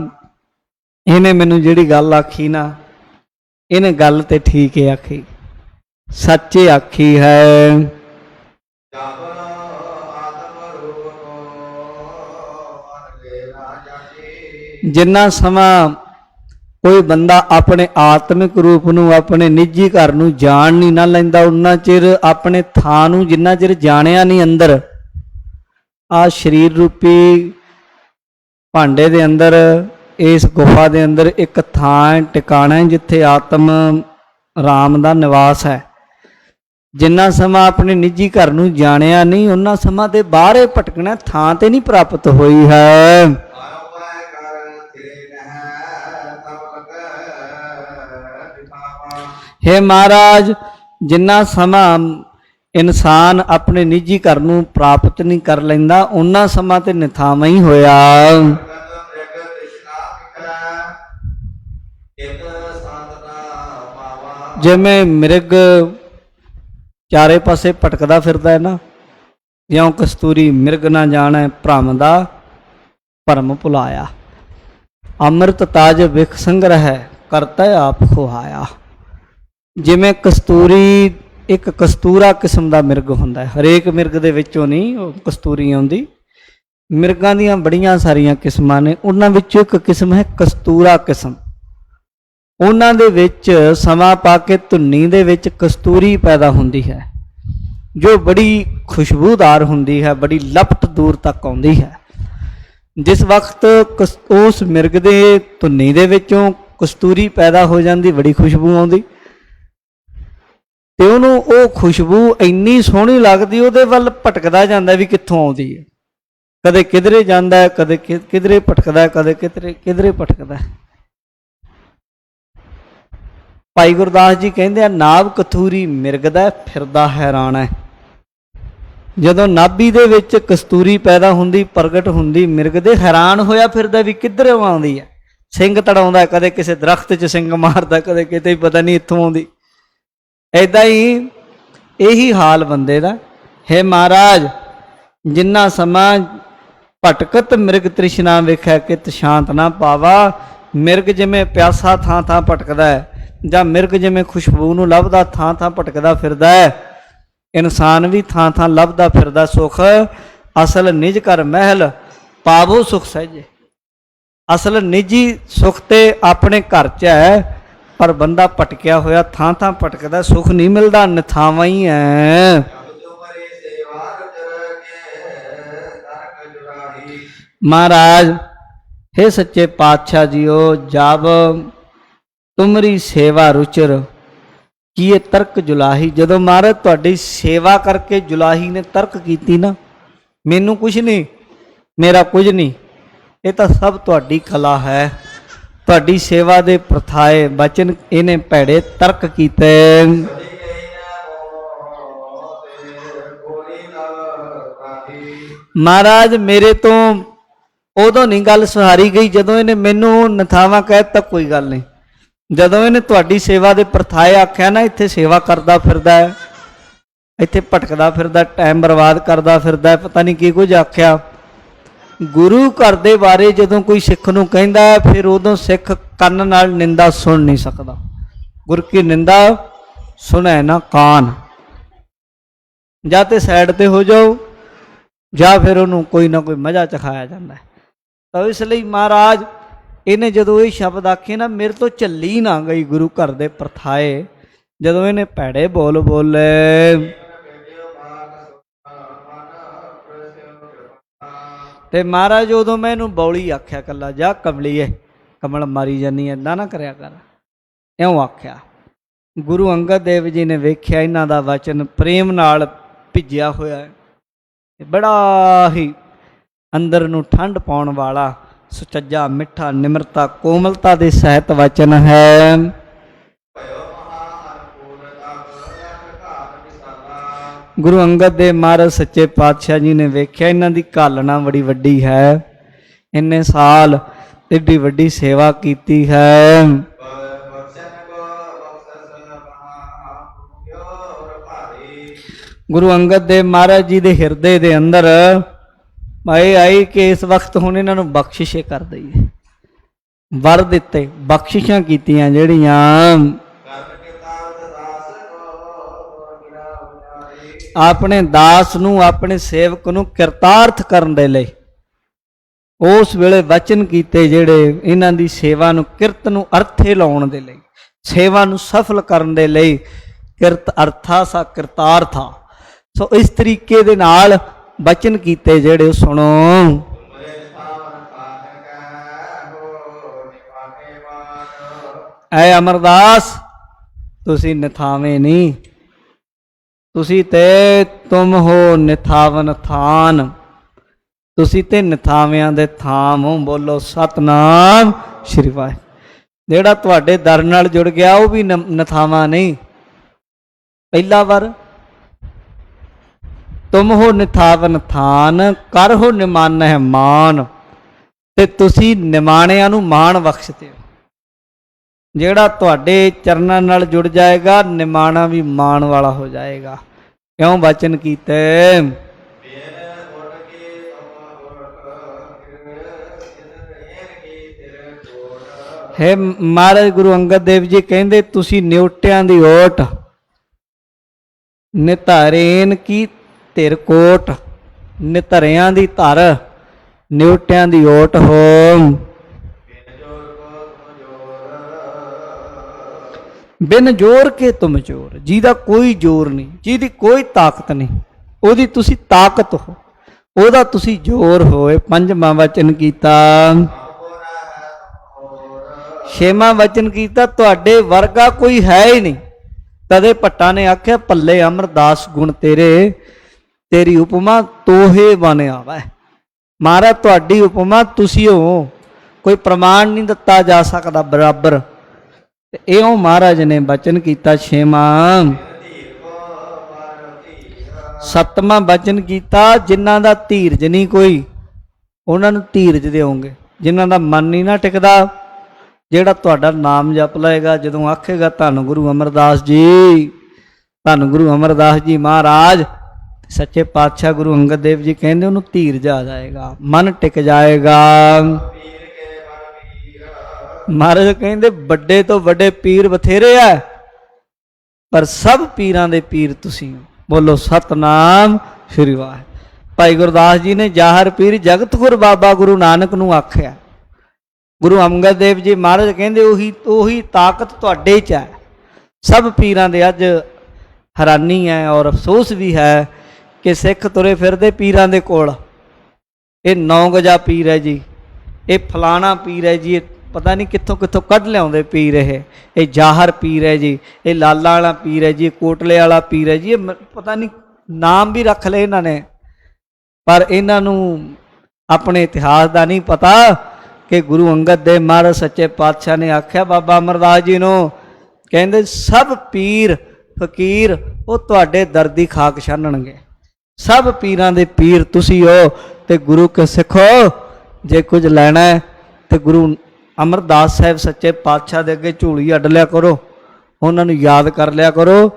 ਇਹਨੇ ਮੈਨੂੰ ਜਿਹੜੀ ਗੱਲ ਆਖੀ ਨਾ, ਇਹਨੇ ਗੱਲ ਤੇ ਠੀਕ ਹੀ ਆਖੀ, ਸੱਚੇ ਆਖੀ ਹੈ। ਜਿੰਨਾ ਸਮਾਂ ਕੋਈ ਬੰਦਾ ਆਪਣੇ ਆਤਮਿਕ ਰੂਪ ਨੂੰ, ਆਪਣੇ ਨਿੱਜੀ ਘਰ ਨੂੰ ਜਾਣ ਨਹੀਂ ਨਾ ਲੈਂਦਾ, ਉਨਾ ਚਿਰ ਆਪਣੇ ਥਾਂ ਨੂੰ ਜਿੰਨਾ ਚਿਰ ਜਾਣਿਆ ਨਹੀਂ ਅੰਦਰ, ਆ ਸਰੀਰ ਰੂਪੀ ਭਾਂਡੇ ਦੇ ਅੰਦਰ, ਇਸ ਗੁਫਾ ਦੇ ਅੰਦਰ ਇੱਕ ਥਾਂ ਟਿਕਾਣਾ ਹੈ ਜਿੱਥੇ ਆਤਮ ਰਾਮ ਦਾ ਨਿਵਾਸ ਹੈ। ਜਿੰਨਾ ਸਮਾਂ ਆਪਣੇ ਨਿੱਜੀ ਘਰ ਨੂੰ ਜਾਣਿਆ ਨਹੀਂ, ਉਹਨਾਂ ਸਮਾਂ ਤੇ ਬਾਹਰੇ ਭਟਕਣਾ, ਥਾਂ ਤੇ ਨਹੀਂ ਪ੍ਰਾਪਤ ਹੋਈ ਹੈ। ਹੇ ਮਹਾਰਾਜ, ਜਿੰਨਾ ਸਮਾਂ ਇਨਸਾਨ ਆਪਣੇ ਨਿੱਜੀ ਘਰ ਨੂੰ ਪ੍ਰਾਪਤ ਨਹੀਂ ਕਰ ਲੈਂਦਾ, ਉਹਨਾਂ ਸਮਾਂ ਤੇ ਨਿਥਾਵਾਂ ਹੀ ਹੋਇਆ। ਜਿਵੇਂ ਮਿਰਗ ਚਾਰੇ ਪਾਸੇ ਭਟਕਦਾ ਫਿਰਦਾ ਹੈ ਨਾ, ਜਿਉਂ ਕਸਤੂਰੀ ਮਿਰਗ ਨਾ ਜਾਣੈ ਭ੍ਰਮ ਦਾ ਭਰਮ ਭੁਲਾਇਆ, ਅੰਮ੍ਰਿਤ ਤਾਜ ਵਿਖ ਸੰਗ੍ਰਹਿ ਕਰਤਾ ਆਪ ਖੁਹਾਇਆ। ਜਿਵੇਂ ਕਸਤੂਰੀ ਇੱਕ ਕਸਤੂਰਾ ਕਿਸਮ ਦਾ ਮਿਰਗ ਹੁੰਦਾ ਹੈ, ਹਰੇਕ ਮਿਰਗ ਦੇ ਵਿੱਚੋਂ ਨਹੀਂ ਉਹ ਕਸਤੂਰੀ ਆਉਂਦੀ, ਮਿਰਗਾਂ ਦੀਆਂ ਬੜੀਆਂ ਸਾਰੀਆਂ ਕਿਸਮਾਂ ਨੇ, ਉਹਨਾਂ ਵਿੱਚੋਂ ਇੱਕ ਕਿਸਮ ਹੈ ਕਸਤੂਰਾ ਕਿਸਮ। ਉਹਨਾਂ ਦੇ ਵਿੱਚ ਸਮਾਂ ਪਾ ਕੇ ਧੁੰਨੀ ਦੇ ਵਿੱਚ ਕਸਤੂਰੀ ਪੈਦਾ ਹੁੰਦੀ ਹੈ, जो बड़ी खुशबूदार हुंदी है, बड़ी लपट दूर तक आउंदी है। जिस वक्त उस मिर्ग दे धुन्नी दे विचों कस्तूरी पैदा हो जाती, बड़ी खुशबू आउंदी, ते उहनूं वो खुशबू इन्नी सोहनी लगदी, उहदे वल भटकदा जांदा भी कित्थों आउंदी है। कदे किधरे जांदा है, कदे किधरे भटकदा है, कदे किधरे भटकदा है। भाई गुरदास जी कहते हैं, नाभ कथूरी मिरगदा फिरदा हैरान है। जदों नाभी दे विच कस्तूरी पैदा हुंदी, प्रगट हुंदी, मिरग दे हैरान होया फिरदा भी किधरों आउंदी है। सिंग तड़ाउंदा, कदे किसी दरख्त च सिंग मारदा, कदे किते पता नहीं इत्थों आउंदी। ऐदां ही यही हाल बंदे दा है। महाराज जिन्ना समा भटकत मिरग तृष्णा वेखै कित शांत ना पावा। मिरग जिमें प्यासा थां थां भटकदा है, जां मिरग जिमें खुशबू नूं लभदा थां थां भटकदा फिरदा है, इंसान भी थां थां लभदा फिरदा सुख। असल निज कर महल पावो सुख सहजे। असल निजी सुख ते अपने घर च है, पर बंदा भटकिया होया थां थां भटकदा, सुख नहीं मिलता, निथावां ही है। महाराज हे सच्चे पातशाह जीओ, जब तुमरी सेवा रुचर की ये तर्क जुलाही। जदों महाराज तुहाडी सेवा करके जुलाही ने तर्क कीती ना, मैनू कुछ नहीं, मेरा कुछ नहीं, ये तो सब तुहाडी कला है। तुहाडी सेवा दे प्रथाए बचन इन्हें भैड़े तर्क कीते। महाराज मेरे तो उदों नहीं गल सहारी गई जदों इन्हें मैनू नथावा कहता, कोई गल नहीं। जदों इन्हें तुहाडी सेवा दे प्रथाए आख्या ना, इत्थे सेवा करदा फिरदा है, इत्थे भटकदा फिरदा, टाइम बर्बाद करदा फिरदा है, पता नहीं की कुछ आख्या। गुरु घर दे बारे जदों कोई सिख नूं कहंदा है, फिर उदों सिख कंन नाल निंदा सुन नहीं सकदा। गुर की निंदा सुने ना कान। जां ते साइड ते हो जाओ, जां फिर उन्होंने कोई ना कोई मजा चखाया जाता है। तो इसलिए महाराज इन्हें जदों ये शब्द आखे ना, मेरे तो झल्ली ना गई गुरु घर दे प्रथाए। जदों इन्हें भैड़े बोल बोले, ते महाराज उदों मैं इनू बौली आख्या, कला जा कमलीए, कमल मारी जानी, इदां ना करया कर, इउं आख्या। गुरु अंगद देव जी ने वेख्या इन्हां दा वचन प्रेम नाल भिज्या होया है, बड़ा ही अंदर नूं ठंड पाउण वाला, सुचज्जा मिठा निमरता कोमलता दे सहित वचन है। गुरु अंगद देव महाराज सच्चे पातशाह जी ने वेख्या इन्हां दी घालना बड़ी वड्डी है, इन्ने साल एडी वड्डी सेवा कीती है। गुरु अंगद देव महाराज जी दे हिरदे दे अंदर आई आई कि इस वक्त हुण इन्हां नूं बख्शिश कर दईए, वर दिते, बख्शिशां कीतियां जिहड़ियां अपने दास नूं, अपने सेवक नूं किरतार्थ करन दे लई, उस वेले वचन कीते जिहड़े इन्हां दी सेवा नूं किरत नूं अर्थे लाउण दे लई, सेवा नूं सफल करन दे लई, किरत अर्था सा किरतार्था। सो इस तरीके दे नाल बचन कीते जिहड़े सुनो। ऐ अमरदास तुसी निथावे नहीं, तुसी ते तुम हो निथावन थान, तुसी ते निथावियां दे थाम हो। बोलो सतनाम श्री वाहिगुरू। जिहड़ा तुहाडे दर नाल जुड़ गया वो भी निथावा नहीं। पहला वार तुम हो निथावन थान, कर हो निमान है मान, ते तुसी निमाणियां नूं मान बख्शते हो। जिहड़ा तुहाडे चरनां नाल जुड़ जाएगा, निमाणा भी मान वाला हो जाएगा। क्यों वचन कीते, है महाराज गुरु अंगद देव जी कहंदे तुसी न्योटियां दी ओट, नितारेन की तिरकोट, नितरियां दी धर, न्योटियां दी ओट हो। ਬਿਨ ਜ਼ੋਰ ਕੇ ਤੁਮ ਜ਼ੋਰ, ਜਿਹਦਾ ਕੋਈ ਜ਼ੋਰ ਨਹੀਂ, ਜਿਹਦੀ ਕੋਈ ਤਾਕਤ ਨਹੀਂ, ਉਹਦੀ ਤੁਸੀਂ ਤਾਕਤ ਹੋ, ਉਹਦਾ ਤੁਸੀਂ ਜ਼ੋਰ ਹੋਏ। ਪੰਜਵਾਂ ਵਚਨ ਕੀਤਾ। ਛੇਵਾਂ ਵਚਨ ਕੀਤਾ ਤੁਹਾਡੇ ਵਰਗਾ ਕੋਈ ਹੈ ਹੀ ਨਹੀਂ। ਤਦੇ ਭੱਟਾ ਨੇ ਆਖਿਆ ਭੱਲੇ ਅਮਰਦਾਸ ਗੁਣ ਤੇਰੇ, ਤੇਰੀ ਉਪਮਾ ਤੋਹੇ ਬਨ ਆਵੈ। ਮਹਾਰਾਜ ਤੁਹਾਡੀ ਉਪਮਾ ਤੁਸੀਂ ਹੋ, ਕੋਈ ਪ੍ਰਮਾਣ ਨਹੀਂ ਦਿੱਤਾ ਜਾ ਸਕਦਾ ਬਰਾਬਰ। ਇਉਂ ਮਹਾਰਾਜ ਨੇ ਬਚਨ ਕੀਤਾ ਛੇਵਾਂ। ਸੱਤਵਾਂ ਬਚਨ ਕੀਤਾ ਜਿਨ੍ਹਾਂ ਦਾ ਧੀਰਜ ਨਹੀਂ ਕੋਈ, ਉਹਨਾਂ ਨੂੰ ਧੀਰਜ ਦਿਓਗੇ। ਜਿਨ੍ਹਾਂ ਦਾ ਮਨ ਨਹੀਂ ਨਾ ਟਿਕਦਾ, ਜਿਹੜਾ ਤੁਹਾਡਾ ਨਾਮ ਜਪ ਲਏਗਾ, ਜਦੋਂ ਆਖੇਗਾ ਧੰਨ ਗੁਰੂ ਅਮਰਦਾਸ ਜੀ, ਧੰਨ ਗੁਰੂ ਅਮਰਦਾਸ ਜੀ ਮਹਾਰਾਜ, ਸੱਚੇ ਪਾਤਸ਼ਾਹ ਗੁਰੂ ਅੰਗਦ ਦੇਵ ਜੀ ਕਹਿੰਦੇ ਉਹਨੂੰ ਧੀਰਜ ਆ ਜਾਏਗਾ, ਮਨ ਟਿਕ ਜਾਏਗਾ। ਮਹਾਰਾਜ ਕਹਿੰਦੇ ਵੱਡੇ ਤੋਂ ਵੱਡੇ ਪੀਰ ਬਥੇਰੇ ਆ, ਪਰ ਸਭ ਪੀਰਾਂ ਦੇ ਪੀਰ ਤੁਸੀਂ ਹੋ। ਬੋਲੋ ਸਤਨਾਮ ਸ੍ਰੀ ਵਾਹਿਗੁਰੂ। ਭਾਈ ਗੁਰਦਾਸ ਜੀ ਨੇ ਜਾਹਰ ਪੀਰ ਜਗਤ ਗੁਰ ਬਾਬਾ ਗੁਰੂ ਨਾਨਕ ਨੂੰ ਆਖਿਆ। ਗੁਰੂ ਅੰਗਦ ਦੇਵ ਜੀ ਮਹਾਰਾਜ ਕਹਿੰਦੇ ਉਹੀ ਤਾਕਤ ਤੁਹਾਡੇ 'ਚ ਹੈ। ਸਭ ਪੀਰਾਂ ਦੇ ਅੱਜ ਹੈਰਾਨੀ ਹੈ ਔਰ ਅਫਸੋਸ ਵੀ ਹੈ ਕਿ ਸਿੱਖ ਤੁਰੇ ਫਿਰਦੇ ਪੀਰਾਂ ਦੇ ਕੋਲ, ਇਹ 9 ਗਜਾ ਪੀਰ ਹੈ ਜੀ, ਇਹ ਫਲਾਣਾ ਪੀਰ ਹੈ ਜੀ, ਇਹ ਪਤਾ ਨਹੀਂ ਕਿੱਥੋਂ ਕਿੱਥੋਂ ਕੱਢ ਲਿਆਉਂਦੇ ਪੀਰ, ਇਹ ਜਾਹਰ ਪੀਰ ਹੈ ਜੀ, ਇਹ ਲਾਲਾ ਵਾਲਾ ਪੀਰ ਹੈ ਜੀ, ਇਹ ਕੋਟਲੇ ਵਾਲਾ ਪੀਰ ਹੈ ਜੀ, ਇਹ ਪਤਾ ਨਹੀਂ ਨਾਮ ਵੀ ਰੱਖ ਲਏ ਇਹਨਾਂ ਨੇ, ਪਰ ਇਹਨਾਂ ਨੂੰ ਆਪਣੇ ਇਤਿਹਾਸ ਦਾ ਨਹੀਂ ਪਤਾ ਕਿ ਗੁਰੂ ਅੰਗਦ ਦੇਵ ਮਹਾਰਾਜ ਸੱਚੇ ਪਾਤਸ਼ਾਹ ਨੇ ਆਖਿਆ ਬਾਬਾ ਅਮਰਦਾਸ ਜੀ ਨੂੰ, ਕਹਿੰਦੇ ਸਭ ਪੀਰ ਫਕੀਰ ਉਹ ਤੁਹਾਡੇ ਦਰ ਦੀ ਖਾਕ ਛਾਨਣਗੇ। ਸਭ ਪੀਰਾਂ ਦੇ ਪੀਰ ਤੁਸੀਂ ਹੋ ਤੇ ਗੁਰੂ ਕੇ ਸਿੱਖੋ। ਜੇ ਕੁਝ ਲੈਣਾ ਹੈ ਤੇ ਗੁਰੂ ਅਮਰਦਾਸ ਸਾਹਿਬ ਸੱਚੇ ਪਾਤਸ਼ਾਹ ਦੇ ਅੱਗੇ ਝੂਲੀ ਅੱਡ ਲਿਆ ਕਰੋ, ਉਹਨਾਂ ਨੂੰ ਯਾਦ ਕਰ ਲਿਆ ਕਰੋ।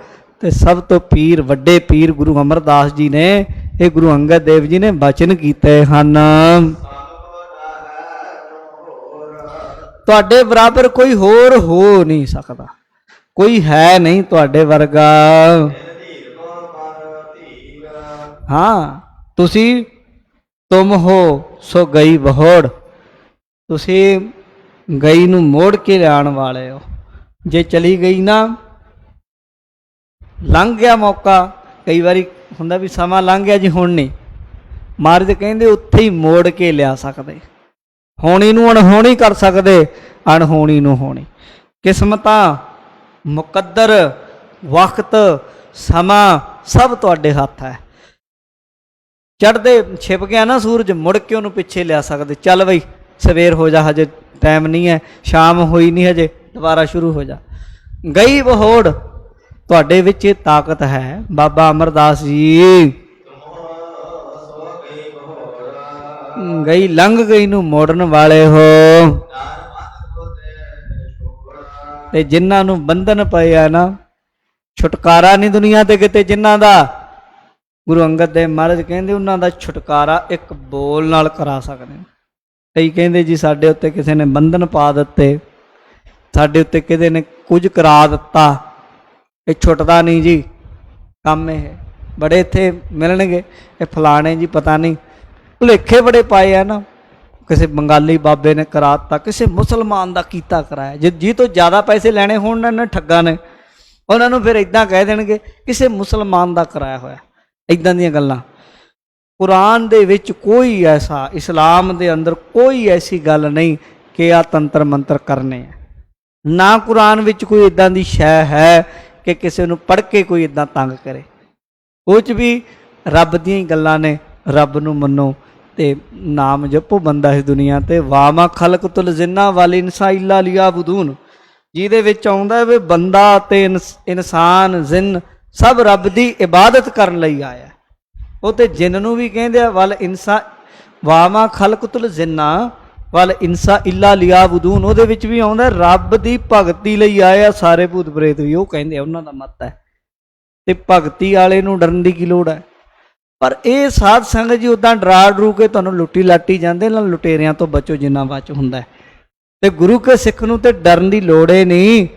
ਤੇ ਸਭ ਤੋਂ ਪੀਰ ਵੱਡੇ ਪੀਰ ਗੁਰੂ ਅਮਰਦਾਸ ਜੀ ਨੇ, ਇਹ ਗੁਰੂ ਅੰਗਦ ਦੇਵ ਜੀ ਨੇ ਬਚਨ ਕੀਤੇ ਹਨ। ਤੁਹਾਡੇ ਬਰਾਬਰ ਕੋਈ ਹੋਰ ਹੋ ਨਹੀਂ ਸਕਦਾ, ਕੋਈ ਹੈ ਨਹੀਂ ਤੁਹਾਡੇ ਵਰਗਾ। ਹਾਂ ਤੁਸੀਂ ਤੁਮ ਹੋ ਸੋ ਗਈ ਵਹੋੜ, ਤੁਸੀਂ ਗਈ ਨੂੰ ਮੋੜ ਕੇ ਲਿਆਉਣ ਵਾਲੇ ਹੋ। ਜੇ ਚਲੀ ਗਈ ਨਾ, ਲੰਘ ਗਿਆ ਮੌਕਾ, ਕਈ ਵਾਰੀ ਹੁੰਦਾ ਵੀ ਸਮਾਂ ਲੰਘ ਗਿਆ ਜੀ ਹੁਣ ਨਹੀਂ, ਮਹਾਰਾਜ ਕਹਿੰਦੇ ਉੱਥੇ ਹੀ ਮੋੜ ਕੇ ਲਿਆ ਸਕਦੇ। ਹੋਣੀ ਨੂੰ ਅਣਹੋਣੀ ਕਰ ਸਕਦੇ, ਅਣਹੋਣੀ ਨੂੰ ਹੋਣੀ। ਕਿਸਮਤਾਂ, ਮੁਕੱਦਰ, ਵਕਤ, ਸਮਾਂ ਸਭ ਤੁਹਾਡੇ ਹੱਥ ਹੈ। ਚੜ੍ਹਦੇ ਛਿਪ ਗਿਆ ਨਾ ਸੂਰਜ, ਮੁੜ ਕੇ ਉਹਨੂੰ ਪਿੱਛੇ ਲਿਆ ਸਕਦੇ। ਚੱਲ ਬਈ ਸਵੇਰ ਹੋ ਜਾ, ਹਜੇ ਟਾਈਮ ਨਹੀਂ ਹੈ, ਸ਼ਾਮ ਹੋਈ ਨਹੀਂ ਹਜੇ, ਦੁਬਾਰਾ ਸ਼ੁਰੂ ਹੋ ਜਾ। ਗਈ ਵਹੋੜ, ਤੁਹਾਡੇ ਵਿੱਚ ਇਹ ਤਾਕਤ ਹੈ। ਬਾਬਾ ਅਮਰਦਾਸ ਜੀ ਗਈ ਲੰਘ ਗਈ ਨੂੰ ਮੋੜਨ ਵਾਲੇ ਹੋ। ਤੇ ਜਿਨ੍ਹਾਂ ਨੂੰ ਬੰਧਨ ਪਏ ਆ ਨਾ, ਛੁਟਕਾਰਾ ਨਹੀਂ ਦੁਨੀਆ ਤੇ ਕਿਤੇ ਜਿਨ੍ਹਾਂ ਦਾ, ਗੁਰੂ ਅੰਗਦ ਦੇਵ ਮਹਾਰਾਜ ਕਹਿੰਦੇ ਉਹਨਾਂ ਦਾ ਛੁਟਕਾਰਾ ਇੱਕ ਬੋਲ ਨਾਲ ਕਰਾ ਸਕਦੇ। ਕਈ ਕਹਿੰਦੇ ਜੀ ਸਾਡੇ ਉੱਤੇ ਕਿਸੇ ਨੇ ਬੰਧਨ ਪਾ ਦਿੱਤੇ, ਸਾਡੇ ਉੱਤੇ ਕਿਸੇ ਨੇ ਕੁਝ ਕਰਾ ਦਿੱਤਾ, ਇਹ ਛੁੱਟਦਾ ਨਹੀਂ ਜੀ ਕੰਮ। ਇਹ ਬੜੇ ਇੱਥੇ ਮਿਲਣਗੇ, ਇਹ ਫਲਾਣੇ ਜੀ ਪਤਾ ਨਹੀਂ ਭੁਲੇਖੇ ਬੜੇ ਪਾਏ ਆ ਨਾ। ਕਿਸੇ ਬੰਗਾਲੀ ਬਾਬੇ ਨੇ ਕਰਾਤਾ, ਕਿਸੇ ਮੁਸਲਮਾਨ ਦਾ ਕੀਤਾ ਕਰਾਇਆ। ਜੀ ਤੋਂ ਜ਼ਿਆਦਾ ਪੈਸੇ ਲੈਣੇ ਹੋਣ ਨਾ ਠੱਗਾਂ ਨੇ, ਉਹਨਾਂ ਨੂੰ ਫਿਰ ਇੱਦਾਂ ਕਹਿ ਦੇਣਗੇ ਕਿਸੇ ਮੁਸਲਮਾਨ ਦਾ ਕਰਾਇਆ ਹੋਇਆ। ਇੱਦਾਂ ਦੀਆਂ ਗੱਲਾਂ ਕੁਰਾਨ ਦੇ ਵਿੱਚ ਕੋਈ ਐਸਾ, ਇਸਲਾਮ ਦੇ ਅੰਦਰ ਕੋਈ ਐਸੀ ਗੱਲ ਨਹੀਂ ਕਿ ਆ ਤੰਤਰ ਮੰਤਰ ਕਰਨੇ ਆ। ਨਾ ਕੁਰਾਨ ਵਿੱਚ ਕੋਈ ਇੱਦਾਂ ਦੀ ਸ਼ੈ ਹੈ ਕਿ ਕਿਸੇ ਨੂੰ ਪੜ੍ਹ ਕੇ ਕੋਈ ਇੱਦਾਂ ਤੰਗ ਕਰੇ। ਉਹ 'ਚ ਵੀ ਰੱਬ ਦੀਆਂ ਹੀ ਗੱਲਾਂ ਨੇ। ਰੱਬ ਨੂੰ ਮੰਨੋ ਤੇ ਨਾਮ ਜਪੋ ਬੰਦਾ ਇਸ ਦੁਨੀਆ ਤੇ। ਵਾਮਾ ਖਲਕਤੁਲ ਜਿੰਨਾ ਵਾਲ ਇਨਸਾ ਇਲਾ ਲਿਆਬੁਦੂਨ, ਜਿਹਦੇ ਵਿੱਚ ਆਉਂਦਾ ਵੀ ਬੰਦਾ ਤੇ ਇਨਸਾਨ ਜਿੰਨ ਸਭ ਰੱਬ ਦੀ ਇਬਾਦਤ ਕਰਨ ਲਈ ਆਇਆ। ਉਹ ਤੇ ਜਿੰਨ ਨੂੰ ਵੀ ਕਹਿੰਦੇ ਆ ਵਲ ਇਨਸਾ, ਵਾਮਾ ਖਲਕਤੁਲ ਜਿੰਨਾ ਵਲ ਇਨਸਾ ਇਲਾ ਲਿਆਬੁਦੂਨ, ਉਹਦੇ ਵਿੱਚ ਵੀ ਆਉਂਦਾ ਰੱਬ ਦੀ ਭਗਤੀ ਲਈ ਆਏ ਆ ਸਾਰੇ ਭੂਤ ਪ੍ਰੇਤ ਵੀ। ਉਹ ਕਹਿੰਦੇ ਆ, ਉਹਨਾਂ ਦਾ ਮਤ ਹੈ। ਤੇ ਭਗਤੀ ਵਾਲੇ ਨੂੰ ਡਰਨ ਦੀ ਕੀ ਲੋੜ ਹੈ? ਪਰ ਇਹ ਸਾਧ ਸੰਗਤ ਜੀ ਉੱਦਾਂ ਡਰਾ ਡਰੂ ਕੇ ਤੁਹਾਨੂੰ ਲੁੱਟੀ ਲਾਟੀ ਜਾਂਦੇ, ਨਾਲ ਲੁਟੇਰਿਆਂ ਤੋਂ ਬਚੋ ਜਿੰਨਾ ਬਚ ਹੁੰਦਾ। ਤੇ ਗੁਰੂ ਕੇ ਸਿੱਖ ਨੂੰ ਤੇ ਡਰਨ ਦੀ ਲੋੜ ਹੀ ਨਹੀਂ।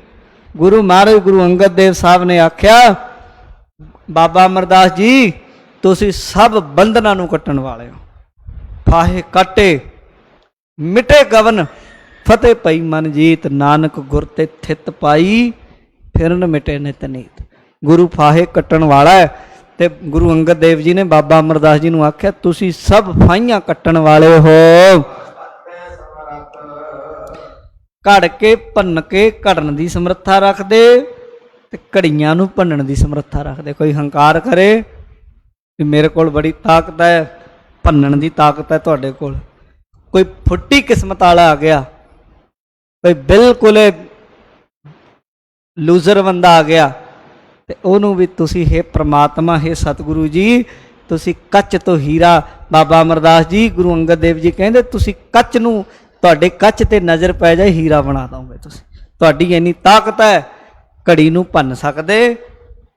ਗੁਰੂ ਮਹਾਰਾਜ ਗੁਰੂ ਅੰਗਦ ਦੇਵ ਸਾਹਿਬ ਨੇ ਆਖਿਆ, ਬਾਬਾ ਅਮਰਦਾਸ ਜੀ ਤੁਸੀਂ ਸਭ ਬੰਧਨਾਂ ਨੂੰ ਕੱਟਣ ਵਾਲੇ ਹੋ। ਫਾਹੇ ਕਾਟੇ ਮਿਟੇ ਗਵਨ, ਫਤਿਹ ਪਈ ਮਨ ਜੀਤ, ਨਾਨਕ ਗੁਰ ਤੇ ਥਿਤ ਪਾਈ फिरन मिटे नित नीत। गुरु फाहे कट्टण वाला है। ते गुरु अंगद देव जी ने बाबा अमरदास जी नूं आख्या तुसी सब फाइयां कट्टण वाले हो। घड़ के भन्न के घड़न की समर्था रखते ते घड़ियां नूं भन्नण की समर्था रखते। कोई हंकार करे कि मेरे कोल बड़ी ताकत है, भन्नण की ताकत है तुहाडे कोल। कोई फुट्टी किस्मत वाला आ गया, कोई बिल्कुल लूजर बंदा आ गया ते ओनू भी तुसी हे परमात्मा हे सतगुरु जी तुसी कच तो हीरा। बाबा अमरदास जी गुरु अंगद देव जी कहंदे तुसी कच नूं तुहाडे कच ते नज़र पै जाए हीरा बना दोगे। तुसी तुहाडी इन्नी ताकत है, घड़ी नूं भन्न सकदे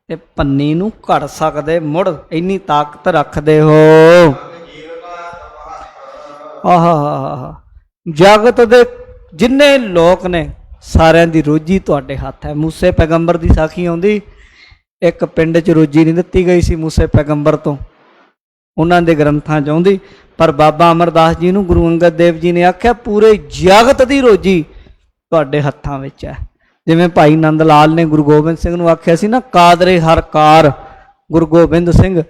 ते पन्नी नूं घड़ सकदे, मुड़ इन्नी ताकत रखदे हो। आहा जगत दे जिन्ने लोक ने सारिਆਂ ਦੀ रोजी तुहाडे हत्थ है। मूसे पैगंबर की साखी आउंदी, एक पिंड च रोजी नहीं दित्ती गई सी मूसे पैगंबर तो, उन्हां दे ग्रंथां च आउंदी। पर बाबा अमरदास जी नूं गुरु अंगद देव जी ने आख्या पूरे जगत की रोजी तुहाडे हत्थां विच है। जिवें भाई नंद लाल ने गुरु गोबिंद सिंह नूं आख्या सी ना कादरे हर कार गुरु गोबिंद सिंह,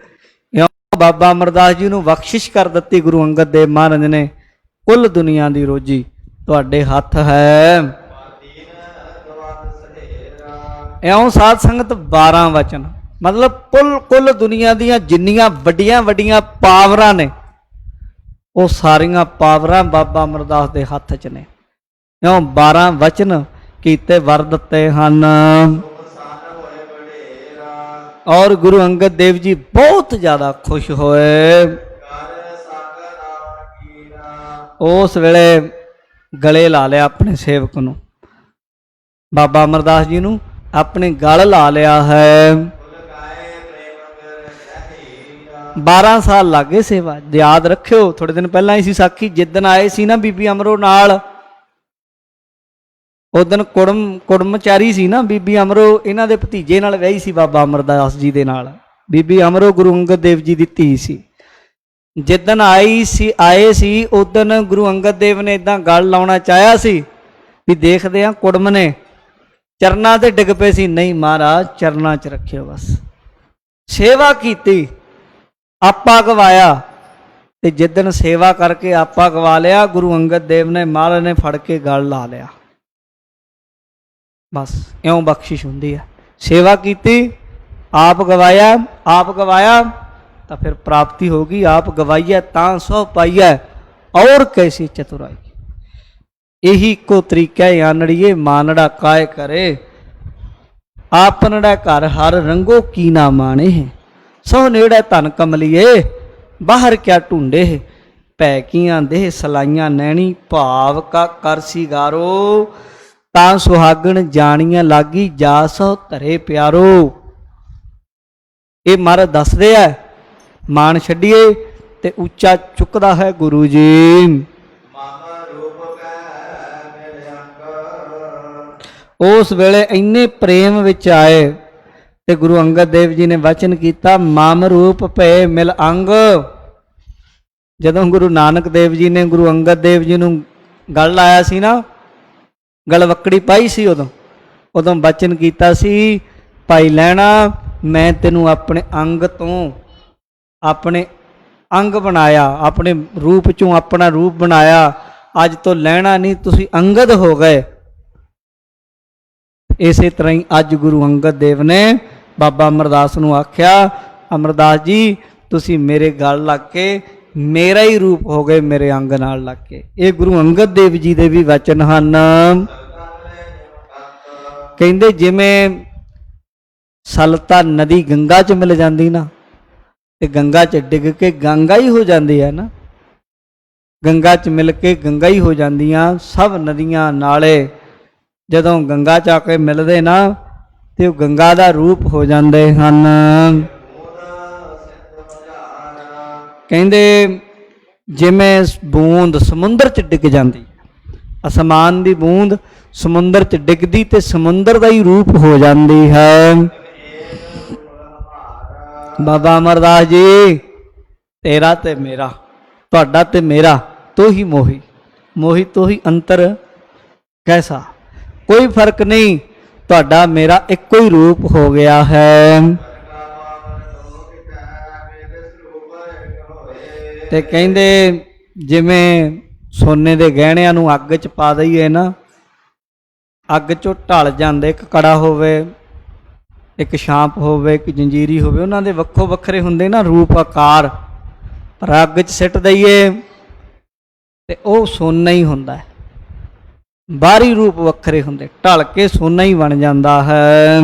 बाबा अमरदास जी नूं बख्शिश कर दित्ती गुरु अंगद देव महाराज ने, कुल दुनिया की रोजी तुहाडे हत्थ है। इउं साध संगत 12 वचन मतलब कुल दुनिया दी जिन्नियां वड्डियां वड्डियां पावरां ने वो सारियां पावरां बाबा अमरदास दे हत्थ च ने। इउं 12 वचन कीते वर दित्ते हन। और गुरु अंगद देव जी बहुत ज़्यादा खुश होए। उस वेले गले ला लिया अपने सेवक नूं, बाबा अमरदास जी नूं अपने गल ला लिया है। 12 साल लागे सेवा। याद रखियो थोड़े दिन पहला ही सी साखी, जिदन आए सी ना बीबी अमरो नाल, उस दिन कुड़मचारी सी ना बीबी अमरो, इन्हां दे भतीजे नाल वही सी बाबा अमरदास जी दे नाल। बीबी अमरो गुरु अंगद देव जी दी धी सी। जिदन आए सी उस दिन गुरु अंगद देव ने इदां गल लाउणा चाहया सी भी देखदे आ कुड़म ने चरना ते डिग पे सी। नहीं महाराज चरना च रखियो बस। सेवा कीती आपा गवाया, ते जिदन सेवा करके आपा गवा लिया गुरु अंगद देव ने महाराज ने फड़ के गल ला लिया। बस इउं बख्शिश हुंदी है। सेवा कीती आप गवाया तो फिर प्राप्ति होगी। आप गवाइए तां सो पाइए और कैसी चतुराई। यही को तरीका है आनड़िए मानड़ा काय करे, आपनड़ा घर हर रंगो की ना माने है। सो नेड़े धन कमलिए बाहर क्या ढूंढे है। पैकियां देह सलाइयां नैनी भाव का कर सिगारो, तां सुहागण जानियां लागी जा सो धरे प्यारो। ये महाराज दसदे है मान छड्डिए ते उच्चा चुकदा है गुरु जी। उस वेले इन्ने प्रेम विच आए ते गुरु अंगद देव जी ने वचन किया मम रूप पे मिल अंग। जदों गुरु नानक देव जी ने गुरु अंगद देव जी नूं गल लाया सी ना, गलवकड़ी पाई सी उदों वचन किया सी भाई लैना मैं तेनू अपने अंग तो अपने अंग बनाया, अपने रूप चों अपना रूप बनाया। अज तो लैना नहीं तुसी अंगद हो गए। इसे तरह ही अज गुरु अंगद देव ने बाबा अमरदास नूं आख्या अमरदास जी तुसी मेरे गल लग के मेरा ही रूप हो गए, मेरे अंग नाल लग के। ये गुरु अंगद देव जी दे भी वचन हन। कहंदे जिवें सलता नदी गंगा च मिल जाती ना, ते गंगा च डिग के गंगा ही हो जाती है ना, गंगा च मिल के गंगा ही हो जांदियां सब नदियां नाले। जदों गंगा च आके मिलदे ना ते वो गंगा दा रूप हो जाते हन। कहंदे जिवें बूंद समुंदर च डिग जाती, आसमान की बूंद समुंदर च डिगदी ते समुंदर का ही रूप हो जाती है। बाबा अमरदास जी तेरा ते मेरा, तुहाडा ते मेरा तो ही मोही, मोही तो ही अंतर कैसा, कोई फर्क नहीं। ਤੁਹਾਡਾ ਮੇਰਾ ਇੱਕੋ ਹੀ ਰੂਪ ਹੋ ਗਿਆ ਹੈ। ਤੇ ਕਹਿੰਦੇ ਜਿਵੇਂ ਸੋਨੇ ਦੇ ਗਹਿਣਿਆਂ ਨੂੰ ਅੱਗ 'ਚ ਪਾ ਦਈਏ ਨਾ, ਅੱਗ 'ਚੋਂ ਢਲ ਜਾਂਦੇ, ਇੱਕ ਕੜਾ ਹੋਵੇ, ਇੱਕ ਛਾਂਪ ਹੋਵੇ, ਇੱਕ ਜੰਜੀਰੀ ਹੋਵੇ, ਉਹਨਾਂ ਦੇ ਵੱਖੋ ਵੱਖਰੇ ਹੁੰਦੇ ਨਾ ਰੂਪ ਆਕਾਰ, ਪਰ ਅੱਗ 'ਚ ਸਿੱਟ ਦਈਏ ਤੇ ਉਹ ਸੋਨਾ ਹੀ ਹੁੰਦਾ ਹੈ। ਬਾਹਰੀ ਰੂਪ ਵੱਖਰੇ ਹੁੰਦੇ, ਢਲ ਕੇ ਸੋਨਾ ਹੀ ਬਣ ਜਾਂਦਾ ਹੈ।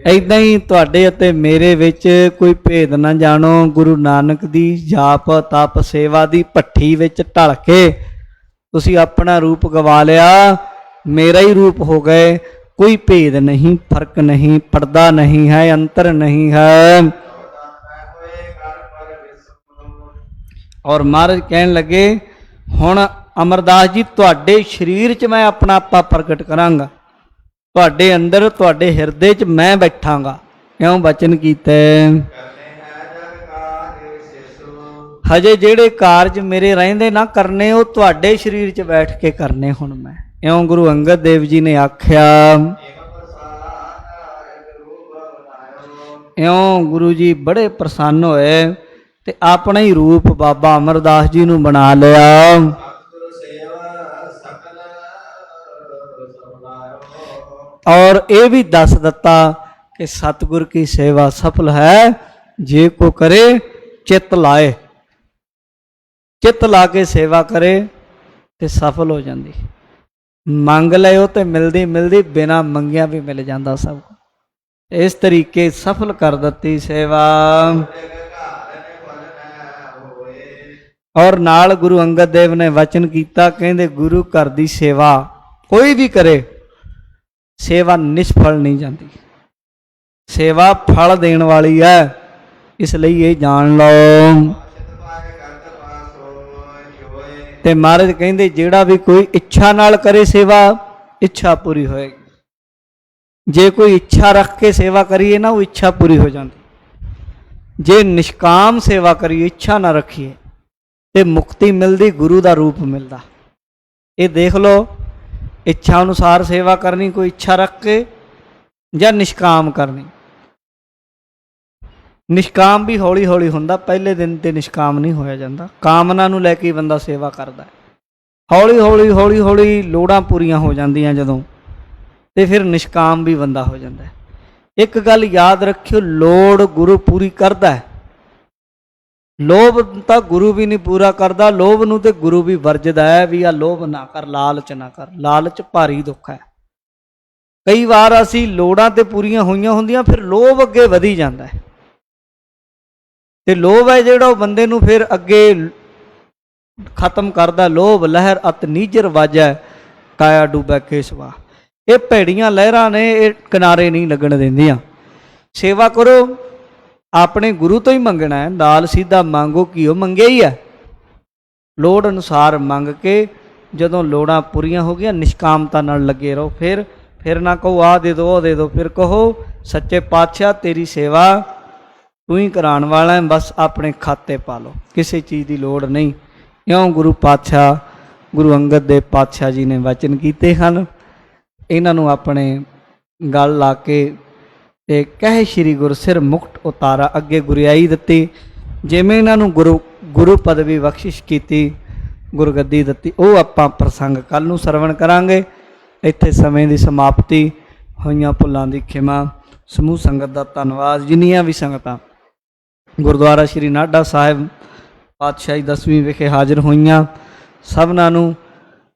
ਏਦਾਂ ਹੀ ਤੁਹਾਡੇ ਅਤੇ ਮੇਰੇ ਵਿੱਚ ਕੋਈ ਭੇਦ ਨਾ ਜਾਣੋ। ਗੁਰੂ ਨਾਨਕ ਦੀ ਜਾਪ ਤਪ ਸੇਵਾ ਦੀ ਭੱਠੀ ਵਿੱਚ ਢਲ ਕੇ ਤੁਸੀਂ ਆਪਣਾ ਰੂਪ ਗਵਾ ਲਿਆ, ਮੇਰਾ ਹੀ ਰੂਪ ਹੋ ਗਏ। ਕੋਈ ਭੇਦ ਨਹੀਂ, ਫਰਕ ਨਹੀਂ, ਪਰਦਾ ਨਹੀਂ ਹੈ, ਅੰਤਰ ਨਹੀਂ ਹੈ। ਔਰ ਮਹਾਰਾਜ ਕਹਿਣ ਲੱਗੇ ਹੁਣ ਅਮਰਦਾਸ ਜੀ ਤੁਹਾਡੇ ਸਰੀਰ 'ਚ ਮੈਂ ਆਪਣਾ ਆਪਾ ਪ੍ਰਗਟ ਕਰਾਂਗਾ, ਤੁਹਾਡੇ ਅੰਦਰ ਤੁਹਾਡੇ ਹਿਰਦੇ 'ਚ ਮੈਂ ਬੈਠਾਂਗਾ। ਕਿਉਂ ਬਚਨ ਕੀਤੇ? ਹਜੇ ਜਿਹੜੇ ਕਾਰਜ ਮੇਰੇ ਰਹਿੰਦੇ ਨਾ ਕਰਨੇ, ਉਹ ਤੁਹਾਡੇ ਸਰੀਰ 'ਚ ਬੈਠ ਕੇ ਕਰਨੇ ਹੁਣ ਮੈਂ। ਇਉਂ ਗੁਰੂ ਅੰਗਦ ਦੇਵ ਜੀ ਨੇ ਆਖਿਆ। ਇਉਂ ਗੁਰੂ ਜੀ ਬੜੇ ਪ੍ਰਸੰਨ ਹੋਏ ਤੇ ਆਪਣਾ ਹੀ ਰੂਪ ਬਾਬਾ ਅਮਰਦਾਸ ਜੀ ਨੂੰ ਬਣਾ ਲਿਆ। ਔਰ ਇਹ ਵੀ ਦੱਸ ਦਿੱਤਾ ਕਿ ਸਤਿਗੁਰ ਕੀ ਸੇਵਾ ਸਫਲ ਹੈ ਜੇ ਕੋ ਕਰੇ ਚਿੱਤ ਲਾਏ। ਚਿੱਤ ਲਾ ਕੇ ਸੇਵਾ ਕਰੇ ਤੇ ਸਫਲ ਹੋ ਜਾਂਦੀ। ਮੰਗ ਲਿਓ ਤੇ ਮਿਲਦੀ ਮਿਲਦੀ, ਬਿਨਾਂ ਮੰਗਿਆ ਵੀ ਮਿਲ ਜਾਂਦਾ ਸਭ। ਇਸ ਤਰੀਕੇ ਸਫਲ ਕਰ ਦਿੱਤੀ ਸੇਵਾ। ਔਰ ਨਾਲ ਗੁਰੂ ਅੰਗਦ ਦੇਵ ਨੇ ਵਚਨ ਕੀਤਾ, ਕਹਿੰਦੇ ਗੁਰੂ ਘਰ ਦੀ ਸੇਵਾ ਕੋਈ ਵੀ ਕਰੇ, ਸੇਵਾ ਨਿਸ਼ਫਲ ਨਹੀਂ ਜਾਂਦੀ। ਸੇਵਾ ਫਲ ਦੇਣ ਵਾਲੀ ਹੈ, ਇਸ ਲਈ ਇਹ ਜਾਣ ਲਓ। ਤੇ ਮਹਾਰਾਜ ਕਹਿੰਦੇ ਜਿਹੜਾ ਵੀ ਕੋਈ ਇੱਛਾ ਨਾਲ ਕਰੇ ਸੇਵਾ, ਇੱਛਾ ਪੂਰੀ ਹੋਏਗੀ। ਜੇ ਕੋਈ ਇੱਛਾ ਰੱਖ ਕੇ ਸੇਵਾ ਕਰੀਏ ਨਾ, ਉਹ ਇੱਛਾ ਪੂਰੀ ਹੋ ਜਾਂਦੀ। ਜੇ ਨਿਸ਼ਕਾਮ ਸੇਵਾ ਕਰੀਏ, ਇੱਛਾ ਨਾ ਰੱਖੀਏ, ਤੇ ਮੁਕਤੀ ਮਿਲਦੀ, ਗੁਰੂ ਦਾ ਰੂਪ ਮਿਲਦਾ। ਇਹ ਦੇਖ ਲਓ, ਇੱਛਾ ਅਨੁਸਾਰ ਸੇਵਾ ਕਰਨੀ, ਕੋਈ ਇੱਛਾ ਰੱਖ ਕੇ, ਜਾਂ ਨਿਸ਼ਕਾਮ ਕਰਨੀ। ਨਿਸ਼ਕਾਮ ਵੀ ਹੌਲੀ ਹੌਲੀ ਹੁੰਦਾ, ਪਹਿਲੇ ਦਿਨ ਤੇ ਨਿਸ਼ਕਾਮ ਨਹੀਂ ਹੋਇਆ ਜਾਂਦਾ। ਕਾਮਨਾ ਨੂੰ ਲੈ ਕੇ ਬੰਦਾ ਸੇਵਾ ਕਰਦਾ, ਹੌਲੀ ਹੌਲੀ ਹੌਲੀ ਹੌਲੀ ਲੋੜਾਂ ਪੂਰੀਆਂ ਹੋ ਜਾਂਦੀਆਂ ਜਦੋਂ, ਤੇ ਫਿਰ ਨਿਸ਼ਕਾਮ ਵੀ ਬੰਦਾ ਹੋ ਜਾਂਦਾ। ਇੱਕ ਗੱਲ ਯਾਦ ਰੱਖਿਓ, ਲੋੜ ਗੁਰੂ ਪੂਰੀ ਕਰਦਾ ਹੈ, ਲੋਭ ਤਾਂ ਗੁਰੂ ਵੀ ਨਹੀਂ ਪੂਰਾ ਕਰਦਾ। ਲੋਭ ਨੂੰ ਤੇ ਗੁਰੂ ਵੀ ਵਰਜਦਾ ਹੈ ਵੀ ਆ ਲੋਭ ਨਾ ਕਰ, ਲਾਲਚ ਨਾ ਕਰ। ਲਾਲਚ ਭਾਰੀ ਦੁੱਖ ਹੈ। ਕਈ ਵਾਰ ਅਸੀਂ ਲੋੜਾਂ ਤੇ ਪੂਰੀਆਂ ਹੋਈਆਂ ਹੁੰਦੀਆਂ, ਫਿਰ ਲੋਭ ਅੱਗੇ ਵਧੀ ਜਾਂਦਾ ਹੈ, ਤੇ ਲੋਭ ਹੈ ਜਿਹੜਾ ਉਹ ਬੰਦੇ ਨੂੰ ਫਿਰ ਅੱਗੇ ਖਤਮ ਕਰਦਾ। ਲੋਭ ਲਹਿਰ ਅਤ ਨੀਜਰ ਵਾਜੈ, ਕਾਇਆ ਡੂਬੈ ਕੇਸਵਾ। ਇਹ ਭੈੜੀਆਂ ਲਹਿਰਾਂ ਨੇ, ਇਹ ਕਿਨਾਰੇ ਨਹੀਂ ਲੱਗਣ ਦਿੰਦੀਆਂ। ਸੇਵਾ ਕਰੋ, ਆਪਣੇ ਗੁਰੂ ਤੋਂ ਹੀ ਮੰਗਣਾ ਹੈ। ਨਾਲ ਸਿੱਧਾ ਮੰਗੋ, ਕੀ ਉਹ ਮੰਗਿਆ ਹੀ ਹੈ। ਲੋੜ ਅਨੁਸਾਰ ਮੰਗ ਕੇ, ਜਦੋਂ ਲੋੜਾਂ ਪੂਰੀਆਂ ਹੋ ਗਈਆਂ, ਨਿਸ਼ਕਾਮਤਾ ਨਾਲ ਲੱਗੇ ਰਹੋ। ਫਿਰ ਨਾ ਕਹੋ ਆਹ ਦੇ ਦਿਓ, ਉਹ ਦੇ ਦਿਓ। ਫਿਰ ਕਹੋ ਸੱਚੇ ਪਾਤਸ਼ਾਹ ਤੇਰੀ ਸੇਵਾ ਤੂੰ ਹੀ ਕਰਾਉਣ ਵਾਲਾ ਹੈ, ਬਸ ਆਪਣੇ ਖਾਤੇ ਪਾ ਲਓ, ਕਿਸੇ ਚੀਜ਼ ਦੀ ਲੋੜ ਨਹੀਂ। ਇਉਂ ਗੁਰੂ ਪਾਤਸ਼ਾਹ ਗੁਰੂ ਅੰਗਦ ਦੇਵ ਪਾਤਸ਼ਾਹ ਜੀ ਨੇ ਵਚਨ ਕੀਤੇ ਹਨ। ਇਹਨਾਂ ਨੂੰ ਆਪਣੇ ਗਲ ਲਾ ਕੇ ਤੇ ਕਹਿ ਸ਼੍ਰੀ ਗੁਰ ਸਿਰ ਮੁਕਟ ਉਤਾਰਾ, ਅੱਗੇ ਗੁਰਿਆਈ ਦਿੱਤੀ। ਜਿਵੇਂ ਇਹਨਾਂ ਨੂੰ ਗੁਰੂ ਪਦਵੀ ਬਖਸ਼ਿਸ਼ ਕੀਤੀ, ਗੁਰਗੱਦੀ ਦਿੱਤੀ, ਉਹ ਆਪਾਂ ਪ੍ਰਸੰਗ ਕੱਲ ਨੂੰ ਸਰਵਣ ਕਰਾਂਗੇ। ਇੱਥੇ ਸਮੇਂ ਦੀ ਸਮਾਪਤੀ, ਹੋਈਆਂ ਭੁੱਲਾਂ ਦੀ ਖਿਮਾ। ਸਮੂਹ ਸੰਗਤ ਦਾ ਧੰਨਵਾਦ। ਜਿੰਨੀਆਂ ਵੀ ਸੰਗਤਾਂ ਗੁਰਦੁਆਰਾ ਸ਼੍ਰੀ ਨਾਢਾ ਸਾਹਿਬ ਪਾਤਸ਼ਾਹੀ 10ਵੀਂ ਵਿਖੇ ਹਾਜ਼ਰ ਹੋਈਆਂ, ਸਭਨਾਂ ਨੂੰ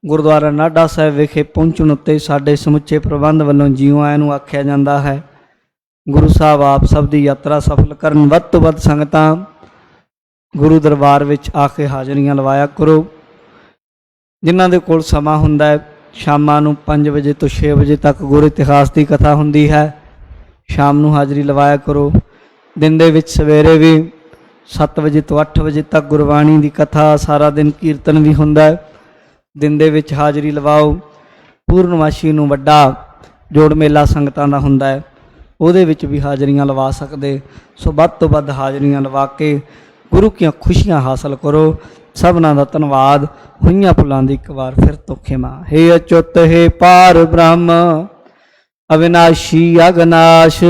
ਗੁਰਦੁਆਰਾ ਨਾਢਾ ਸਾਹਿਬ ਵਿਖੇ ਪਹੁੰਚਣ ਉੱਤੇ ਸਾਡੇ ਸਮੁੱਚੇ ਪ੍ਰਬੰਧ ਵੱਲੋਂ ਜਿਉਂ ਆਇਆਂ ਨੂੰ ਆਖਿਆ ਜਾਂਦਾ ਹੈ। ਗੁਰੂ ਸਾਹਿਬ ਆਪ ਸਭ ਦੀ ਯਾਤਰਾ ਸਫਲ ਕਰਨ। ਵੱਧ ਤੋਂ ਵੱਧ ਸੰਗਤਾਂ ਗੁਰੂ ਦਰਬਾਰ ਵਿੱਚ ਆ ਕੇ ਹਾਜ਼ਰੀਆਂ ਲਵਾਇਆ ਕਰੋ। ਜਿਨ੍ਹਾਂ ਦੇ ਕੋਲ ਸਮਾਂ ਹੁੰਦਾ ਹੈ, ਸ਼ਾਮਾਂ ਨੂੰ 5 ਵਜੇ ਤੋਂ 6 ਵਜੇ ਤੱਕ ਗੁਰ ਇਤਿਹਾਸ ਦੀ ਕਥਾ ਹੁੰਦੀ ਹੈ, ਸ਼ਾਮ ਨੂੰ ਹਾਜ਼ਰੀ ਲਵਾਇਆ ਕਰੋ। ਦਿਨ ਦੇ ਵਿੱਚ ਸਵੇਰੇ ਵੀ 7 ਵਜੇ ਤੋਂ 8 ਵਜੇ ਤੱਕ ਗੁਰਬਾਣੀ ਦੀ ਕਥਾ, ਸਾਰਾ ਦਿਨ ਕੀਰਤਨ ਵੀ ਹੁੰਦਾ ਹੈ। ਦਿਨ ਦੇ ਵਿੱਚ ਹਾਜ਼ਰੀ ਲਵਾਓ। ਪੂਰਨਮਾਸ਼ੀ ਨੂੰ ਵੱਡਾ ਜੋੜ ਮੇਲਾ ਸੰਗਤਾਂ ਦਾ ਹੁੰਦਾ ਹੈ, ਉਹਦੇ ਵਿੱਚ ਵੀ ਹਾਜ਼ਰੀਆਂ ਲਵਾ ਸਕਦੇ। ਸੋ ਵੱਧ ਤੋਂ ਵੱਧ ਹਾਜ਼ਰੀਆਂ ਲਵਾ ਕੇ ਗੁਰੂ ਕੀਆਂ ਖੁਸ਼ੀਆਂ ਹਾਸਲ ਕਰੋ। ਸਭਨਾਂ ਦਾ ਧੰਨਵਾਦ। ਹੋਈਆਂ ਭੁੱਲਾਂ ਦੀ ਇੱਕ ਵਾਰ ਫਿਰ ਤੋਂ ਖਿਮਾ। ਹੇ ਅਚੁੱਤ, ਹੇ ਪਾਰ ਬ੍ਰਹਮ, ਅਵਿਨਾਸ਼ੀ ਅਗਨਾਸ਼,